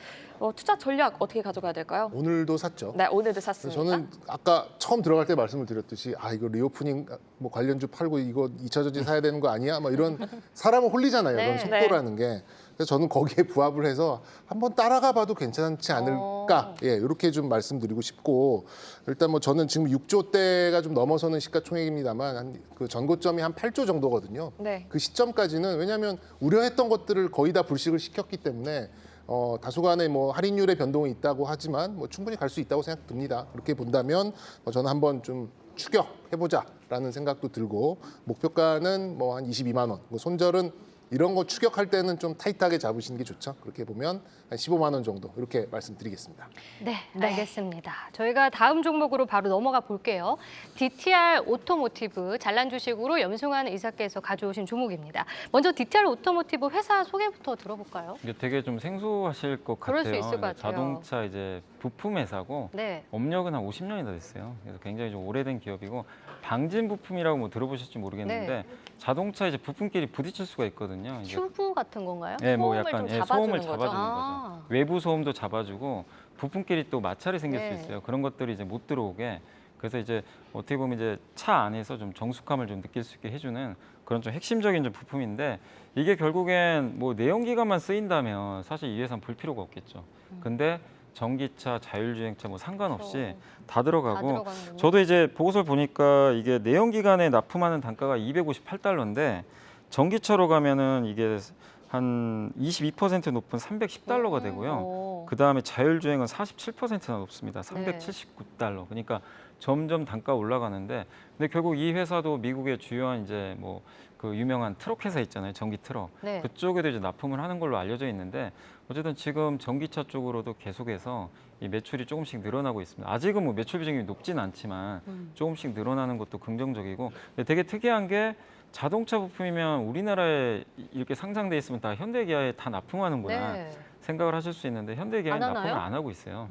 투자 전략 어떻게 가져가야 될까요? 오늘도 샀죠. 네, 오늘도 그래서 샀습니다. 저는 아까 처음 들어갈 때 말씀을 드렸듯이 이거 리오프닝 뭐 관련주 팔고 이거 2차 전지 사야 되는 거 아니야? 막 이런 사람을 홀리잖아요. 네. 그런 속도라는 게. 그래서 저는 거기에 부합을 해서 한번 따라가 봐도 괜찮지 않을까? 예, 이렇게 좀 말씀드리고 싶고, 일단 뭐 저는 지금 6조대가 좀 넘어서는 시가총액입니다만 한 그 전고점이 한 8조 정도거든요. 네. 그 시점까지는 왜냐하면 우려했던 것들을 거의 다 불식을 시켰기 때문에 다소간의 뭐 할인율의 변동이 있다고 하지만 뭐 충분히 갈 수 있다고 생각됩니다. 그렇게 본다면 저는 한번 좀 추격해보자라는 생각도 들고, 목표가는 뭐 한 22만 원. 뭐 손절은 이런 거 추격할 때는 좀 타이트하게 잡으시는 게 좋죠. 그렇게 보면 한 15만 원 정도 이렇게 말씀드리겠습니다. 네, 알겠습니다. 저희가 다음 종목으로 바로 넘어가 볼게요. DTR 오토모티브 잘난 주식으로 염승환 이사께서 가져오신 종목입니다. 먼저 DTR 오토모티브 회사 소개부터 들어볼까요? 이게 되게 좀 생소하실 것 그럴 같아요. 수 있을 것 같아요. 자동차 이제 부품 회사고 네. 업력은 한 50년이 다 됐어요. 그래서 굉장히 좀 오래된 기업이고, 방진 부품이라고 뭐 들어보실지 모르겠는데 네. 자동차 이제 부품끼리 부딪힐 수가 있거든요. 이제 튜브 같은 건가요? 네, 뭐 소음을 약간 좀 소음을 잡아주는 거죠? 잡아주는 아. 거죠. 외부 소음도 잡아주고 부품끼리 또 마찰이 생길 네. 수 있어요. 그런 것들이 이제 못 들어오게. 그래서 이제 어떻게 보면 이제 차 안에서 좀 정숙함을 좀 느낄 수 있게 해주는 그런 좀 핵심적인 좀 부품인데, 이게 결국엔 뭐 내연기관만 쓰인다면 사실 이 회사는 볼 필요가 없겠죠. 근데 전기차, 자율주행차 뭐 상관없이 그렇죠. 다 들어가고, 들어가는군요. 저도 이제 보고서를 보니까 이게 내연기관에 납품하는 단가가 258달러인데 전기차로 가면은 이게 한 22% 높은 310달러가 되고요. 그 다음에 자율주행은 47%나 높습니다. 379달러. 그러니까 점점 단가 올라가는데, 근데 결국 이 회사도 미국의 주요한 이제 뭐 그 유명한 트럭 회사 있잖아요. 전기 트럭. 네. 그쪽에도 이제 납품을 하는 걸로 알려져 있는데, 어쨌든 지금 전기차 쪽으로도 계속해서 이 매출이 조금씩 늘어나고 있습니다. 아직은 뭐 매출 비중이 높진 않지만 조금씩 늘어나는 것도 긍정적이고, 근데 되게 특이한 게 자동차 부품이면 우리나라에 이렇게 상장돼 있으면 다 현대기아에 다 납품하는구나 네. 생각을 하실 수 있는데, 현대기아는 안 납품을 하나요? 안 하고 있어요.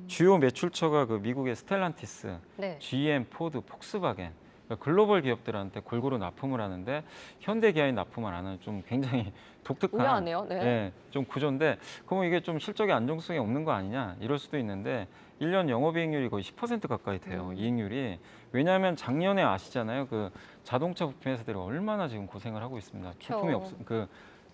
주요 매출처가 그 미국의 스텔란티스, 네. GM, 포드, 폭스바겐, 그러니까 글로벌 기업들한테 골고루 납품을 하는데 현대기아에 납품을 안 하는 좀 굉장히 독특한 의아하네요. 네. 예, 좀 구조인데, 그러면 이게 좀 실적의 안정성이 없는 거 아니냐 이럴 수도 있는데, 1년 영업이익률이 거의 10% 가까이 돼요. 이익률이. 왜냐하면 작년에 아시잖아요. 그 자동차 부품 회사들이 얼마나 지금 고생을 하고 있습니다. 부품이 없, 그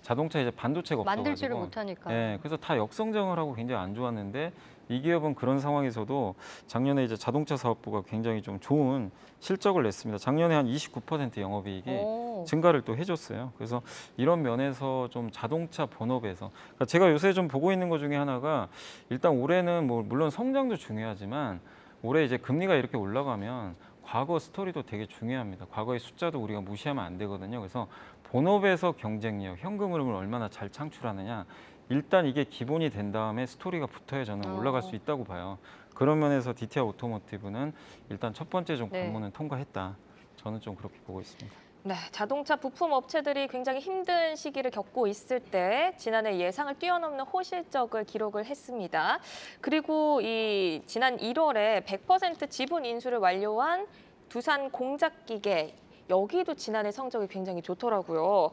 자동차 이제 반도체가 만들지를 없어가지고. 못하니까. 예, 그래서 다 역성장을 하고 굉장히 안 좋았는데, 이 기업은 그런 상황에서도 작년에 이제 자동차 사업부가 굉장히 좀 좋은 실적을 냈습니다. 작년에 한 29% 영업이익이 오. 증가를 또 해줬어요. 그래서 이런 면에서 좀 자동차 본업에서, 그러니까 제가 요새 좀 보고 있는 것 중에 하나가, 일단 올해는 뭐 물론 성장도 중요하지만 올해 이제 금리가 이렇게 올라가면 과거 스토리도 되게 중요합니다. 과거의 숫자도 우리가 무시하면 안 되거든요. 그래서 본업에서 경쟁력, 현금 흐름을 얼마나 잘 창출하느냐, 일단 이게 기본이 된 다음에 스토리가 붙어야 저는 올라갈 수 있다고 봐요. 그런 면에서 DTR 오토모티브는 일단 첫 번째 좀 네. 관문은 통과했다. 저는 좀 그렇게 보고 있습니다. 네, 자동차 부품 업체들이 굉장히 힘든 시기를 겪고 있을 때 지난해 예상을 뛰어넘는 호실적을 기록을 했습니다. 그리고 이 지난 1월에 100% 지분 인수를 완료한 두산 공작기계 여기도 지난해 성적이 굉장히 좋더라고요.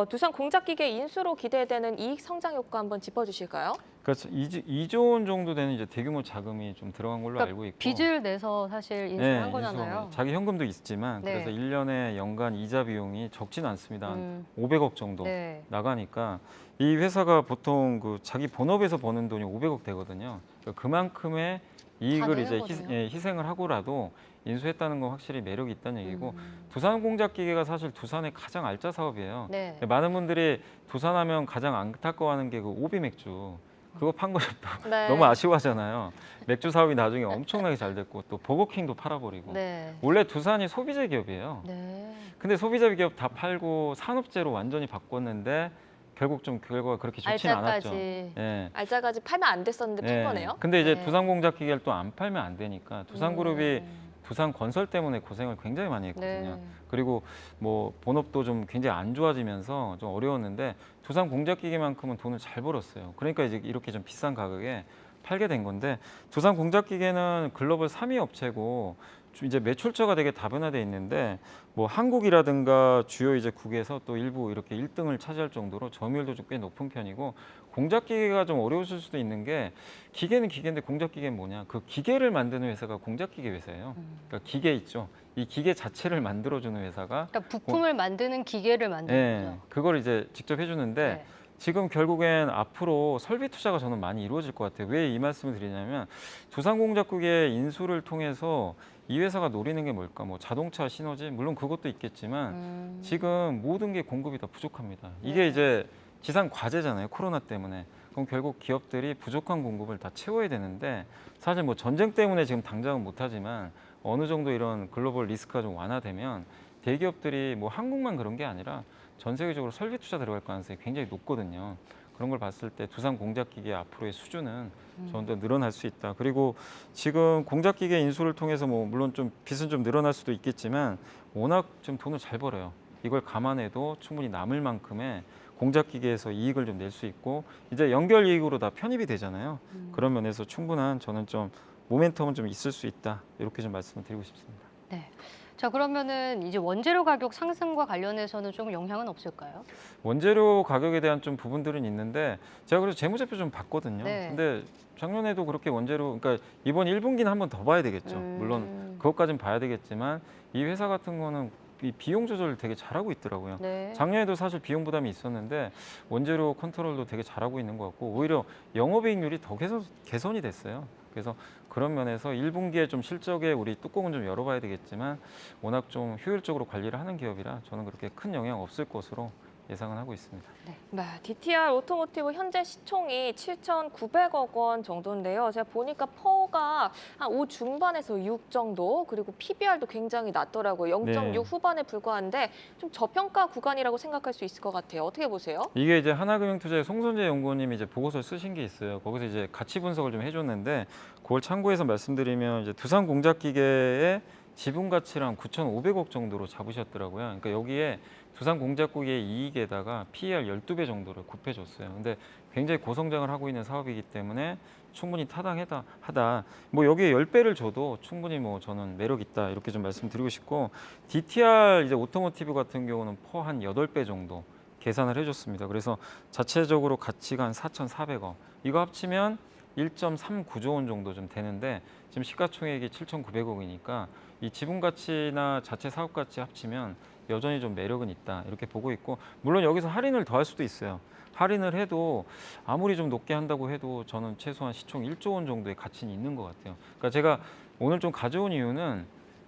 두산 공작기계 인수로 기대되는 이익 성장 효과 한번 짚어주실까요? 그러니까 2조 원 정도 되는 이제 대규모 자금이 좀 들어간 걸로 그러니까 알고 있고. 빚을 내서 사실 인수를 한 거잖아요. 인수하면 자기 현금도 있지만 네. 그래서 1년에 연간 이자 비용이 적진 않습니다. 한 500억 정도 네. 나가니까 이 회사가 보통 그 자기 본업에서 버는 돈이 500억 되거든요. 그러니까 그만큼의 이익을 이제 내는 거네요. 희생을 하고라도 인수했다는 건 확실히 매력이 있다는 얘기고 두산공작기계가 사실 두산의 가장 알짜 사업이에요. 네. 많은 분들이 두산하면 가장 안타까워하는 게 그 오비 맥주. 그거 판 거를 또 네. 너무 아쉬워하잖아요. 맥주 사업이 나중에 엄청나게 잘 됐고 또 버거킹도 팔아버리고. 네. 원래 두산이 소비재 기업이에요. 네. 근데 소비재 기업 다 팔고 산업재로 완전히 바꿨는데 결국 좀 결과가 그렇게 좋지는 않았죠. 알짜까지. 예. 알짜까지 팔면 안 됐었는데 판 예. 거네요. 근데 이제 네. 두산공작기계를 또 안 팔면 안 되니까 두산그룹이 두산건설 때문에 고생을 굉장히 많이 했거든요. 네. 그리고 뭐 본업도 좀 굉장히 안 좋아지면서 좀 어려웠는데 두산공작기계만큼은 돈을 잘 벌었어요. 그러니까 이제 이렇게 좀 비싼 가격에 팔게 된 건데 두산공작기계는 글로벌 3위 업체고 이제 매출처가 되게 다변화돼 있는데 뭐 한국이라든가 주요 이제 국에서 또 일부 이렇게 1등을 차지할 정도로 점유율도 좀 꽤 높은 편이고 공작기계가 좀 어려우실 수도 있는 게 기계는 기계인데 공작기계는 뭐냐 그 기계를 만드는 회사가 공작기계 회사예요. 그러니까 기계 있죠. 이 기계 자체를 만들어주는 회사가 그러니까 부품을 만드는 기계를 만드는 거죠. 그걸 이제 직접 해주는데 네. 지금 결국엔 앞으로 설비 투자가 저는 많이 이루어질 것 같아요. 왜 이 말씀을 드리냐면 두산공작기계 인수를 통해서 이 회사가 노리는 게 뭘까? 뭐 자동차 시너지 물론 그것도 있겠지만 지금 모든 게 공급이 다 부족합니다. 이게 네. 이제 지상 과제잖아요. 코로나 때문에. 그럼 결국 기업들이 부족한 공급을 다 채워야 되는데 사실 뭐 전쟁 때문에 지금 당장은 못하지만 어느 정도 이런 글로벌 리스크가 좀 완화되면 대기업들이 뭐 한국만 그런 게 아니라 전 세계적으로 설비 투자 들어갈 가능성이 굉장히 높거든요. 그런 걸 봤을 때 두산 공작기계 앞으로의 수준은 좀 더 늘어날 수 있다. 그리고 지금 공작기계 인수를 통해서 뭐 물론 좀 빚은 좀 늘어날 수도 있겠지만 워낙 좀 돈을 잘 벌어요. 이걸 감안해도 충분히 남을 만큼의 공작기계에서 이익을 좀 낼 수 있고 이제 연결 이익으로 다 편입이 되잖아요. 그런 면에서 충분한 저는 좀 모멘텀은 좀 있을 수 있다. 이렇게 좀 말씀을 드리고 싶습니다. 네. 자, 그러면은 이제 원재료 가격 상승과 관련해서는 조금 영향은 없을까요? 원재료 가격에 대한 좀 부분들은 있는데 제가 그래서 재무제표 좀 봤거든요. 네. 근데 작년에도 그렇게 원재료 그러니까 이번 1분기는 한 번 더 봐야 되겠죠. 물론 그것까진 봐야 되겠지만 이 회사 같은 거는 이 비용 조절을 되게 잘하고 있더라고요. 네. 작년에도 사실 비용 부담이 있었는데 원재료 컨트롤도 되게 잘하고 있는 것 같고 오히려 영업이익률이 더 개선이 됐어요. 그래서 그런 면에서 1분기에 좀 실적에 우리 뚜껑은 좀 열어봐야 되겠지만 워낙 좀 효율적으로 관리를 하는 기업이라 저는 그렇게 큰 영향 없을 것으로 예상은 하고 있습니다. 네, DTR 오토모티브 현재 시총이 7,900억 원 정도인데요. 제가 보니까 퍼가 한 5 중반에서 6 정도, 그리고 PBR도 굉장히 낮더라고요. 0.6 네. 후반에 불과한데 좀 저평가 구간이라고 생각할 수 있을 것 같아요. 어떻게 보세요? 이게 이제 하나금융투자의 송선재 연구원님이 이제 보고서를 쓰신 게 있어요. 거기서 이제 가치 분석을 좀 해줬는데 그걸 참고해서 말씀드리면 이제 두산공작기계의 지분 가치랑 9,500억 정도로 잡으셨더라고요. 그러니까 여기에 두산공작기계의 이익에다가 PER 12배 정도를 곱해줬어요. 근데 굉장히 고성장을 하고 있는 사업이기 때문에 충분히 타당하다. 뭐 여기에 10배를 줘도 충분히 뭐 저는 매력 있다 이렇게 좀 말씀드리고 싶고 DTR 이제 오토모티브 같은 경우는 퍼 한 8배 정도 계산을 해줬습니다. 그래서 자체적으로 가치가 한 4,400억. 이거 합치면 1.39조 원 정도 좀 되는데 지금 시가총액이 7,900억이니까 이 지분 가치나 자체 사업 가치 합치면 여전히 좀 매력은 있다 이렇게 보고 있고 물론 여기서 할인을 더 할 수도 있어요. 할인을 해도 아무리 좀 높게 한다고 해도 저는 최소한 시총 1조 원 정도의 가치는 있는 것 같아요. 그러니까 제가 오늘 좀 가져온 이유는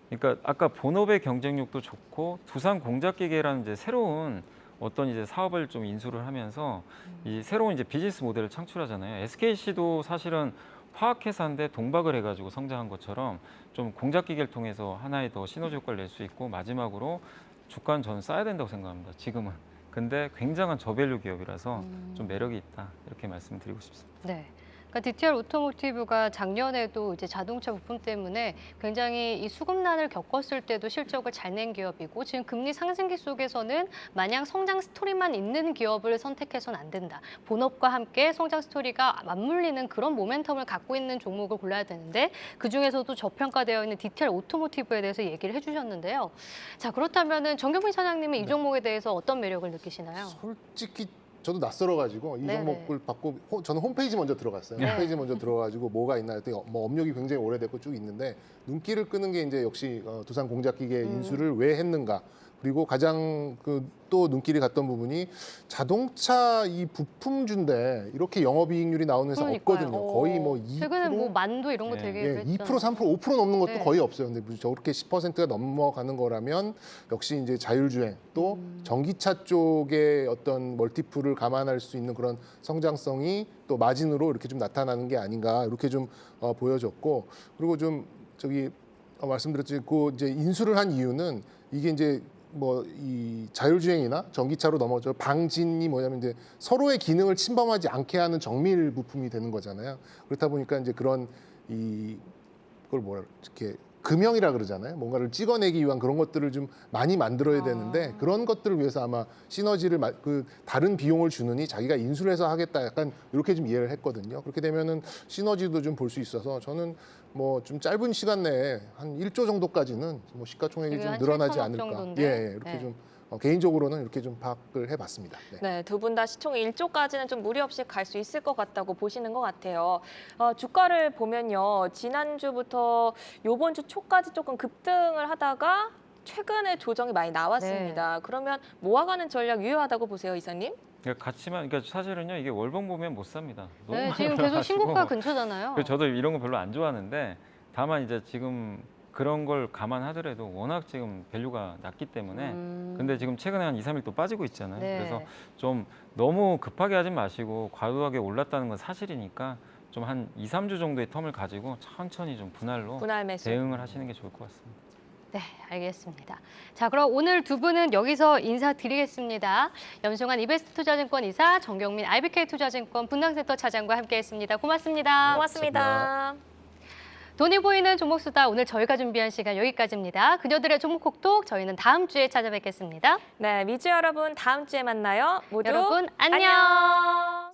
그러니까 아까 본업의 경쟁력도 좋고 두산공작기계라는 이제 새로운 어떤 이제 사업을 좀 인수를 하면서 이 새로운 이제 비즈니스 모델을 창출하잖아요. SKC도 사실은 화학회사인데 동박을 해가지고 성장한 것처럼 좀 공작기계를 통해서 하나의 더 시너지 효과를 낼 수 있고 마지막으로 주가는 저는 싸야 된다고 생각합니다. 지금은. 근데 굉장한 저밸류 기업이라서 좀 매력이 있다 이렇게 말씀드리고 싶습니다. 네. 그러니까 DTR 오토모티브가 작년에도 이제 자동차 부품 때문에 굉장히 이 수급난을 겪었을 때도 실적을 잘 낸 기업이고 지금 금리 상승기 속에서는 마냥 성장 스토리만 있는 기업을 선택해서는 안 된다. 본업과 함께 성장 스토리가 맞물리는 그런 모멘텀을 갖고 있는 종목을 골라야 되는데 그중에서도 저평가되어 있는 DTR 오토모티브에 대해서 얘기를 해주셨는데요. 자, 그렇다면은 정경민 사장님은 이 종목에 대해서 어떤 매력을 느끼시나요? 솔직히 저도 낯설어가지고 이 네네. 종목을 받고 저는 홈페이지 먼저 들어갔어요. 네. 홈페이지 먼저 들어가지고 뭐가 있나 했더니 뭐 업력이 굉장히 오래됐고 쭉 있는데 눈길을 끄는 게 이제 역시 두산 공작기계 인수를 왜 했는가. 그리고 가장 또 눈길이 갔던 부분이 자동차 이 부품주인데 이렇게 영업이익률이 나오는 회사 그러니까요. 없거든요. 거의 뭐 2%, 최근에 뭐 만도 이런 거 네. 되게 예, 2%, 그랬잖아요. 3%, 5% 넘는 것도 네. 거의 없어요. 근데 저렇게 10%가 넘어가는 거라면 역시 이제 자율주행 또 전기차 쪽의 어떤 멀티플을 감안할 수 있는 그런 성장성이 또 마진으로 이렇게 좀 나타나는 게 아닌가 이렇게 좀 보여졌고 그리고 좀 저기 말씀드렸듯이 그 이제 인수를 한 이유는 이게 이제 뭐 이 자율주행이나 전기차로 넘어져 방진이 뭐냐면 이제 서로의 기능을 침범하지 않게 하는 정밀 부품이 되는 거잖아요. 그렇다 보니까 이제 그런 그걸 뭐라 이렇게 금형이라 그러잖아요. 뭔가를 찍어내기 위한 그런 것들을 좀 많이 만들어야 되는데 그런 것들을 위해서 아마 시너지를 다른 비용을 주느니 자기가 인수를 해서 하겠다 약간 이렇게 좀 이해를 했거든요. 그렇게 되면은 시너지도 좀 볼 수 있어서 저는 뭐 좀 짧은 시간 내에 한 1조 정도까지는 뭐 시가총액이 지금 좀 한 늘어나지 7천억 않을까. 정도인데. 예, 이렇게 네. 좀 개인적으로는 이렇게 좀 파악을 해봤습니다. 네. 네, 두 분 다 시총이 1조까지는 좀 무리 없이 갈 수 있을 것 같다고 보시는 것 같아요. 주가를 보면요. 지난주부터 요번 주 초까지 조금 급등을 하다가 최근에 조정이 많이 나왔습니다. 그러면 모아가는 전략 유효하다고 보세요, 이사님? 그러니까 그러니까 사실은요 이게 월봉 보면 못 삽니다. 너무 네, 많이 지금 계속 올라가지고. 신고가 근처잖아요. 그래서 저도 이런 거 별로 안 좋아하는데 다만 이제 지금 그런 걸 감안하더라도 워낙 지금 밸류가 낮기 때문에 근데 지금 최근에 한 2, 3일 또 빠지고 있잖아요. 네. 그래서 좀 너무 급하게 하지 마시고 과도하게 올랐다는 건 사실이니까 좀 한 2, 3주 정도의 텀을 가지고 천천히 좀 분할로 분할 매수. 대응을 하시는 게 좋을 것 같습니다. 네, 알겠습니다. 자, 그럼 오늘 두 분은 여기서 인사드리겠습니다. 염승환 이베스트투자증권 이사, 정경민 IBK투자증권 분당센터 차장과 함께했습니다. 고맙습니다. 고맙습니다. 돈이 보이는 종목수다 오늘 저희가 준비한 시간 여기까지입니다. 그녀들의 종목콕톡 저희는 다음 주에 찾아뵙겠습니다. 네, 미주 여러분 다음 주에 만나요. 모두 여러분 안녕. 안녕.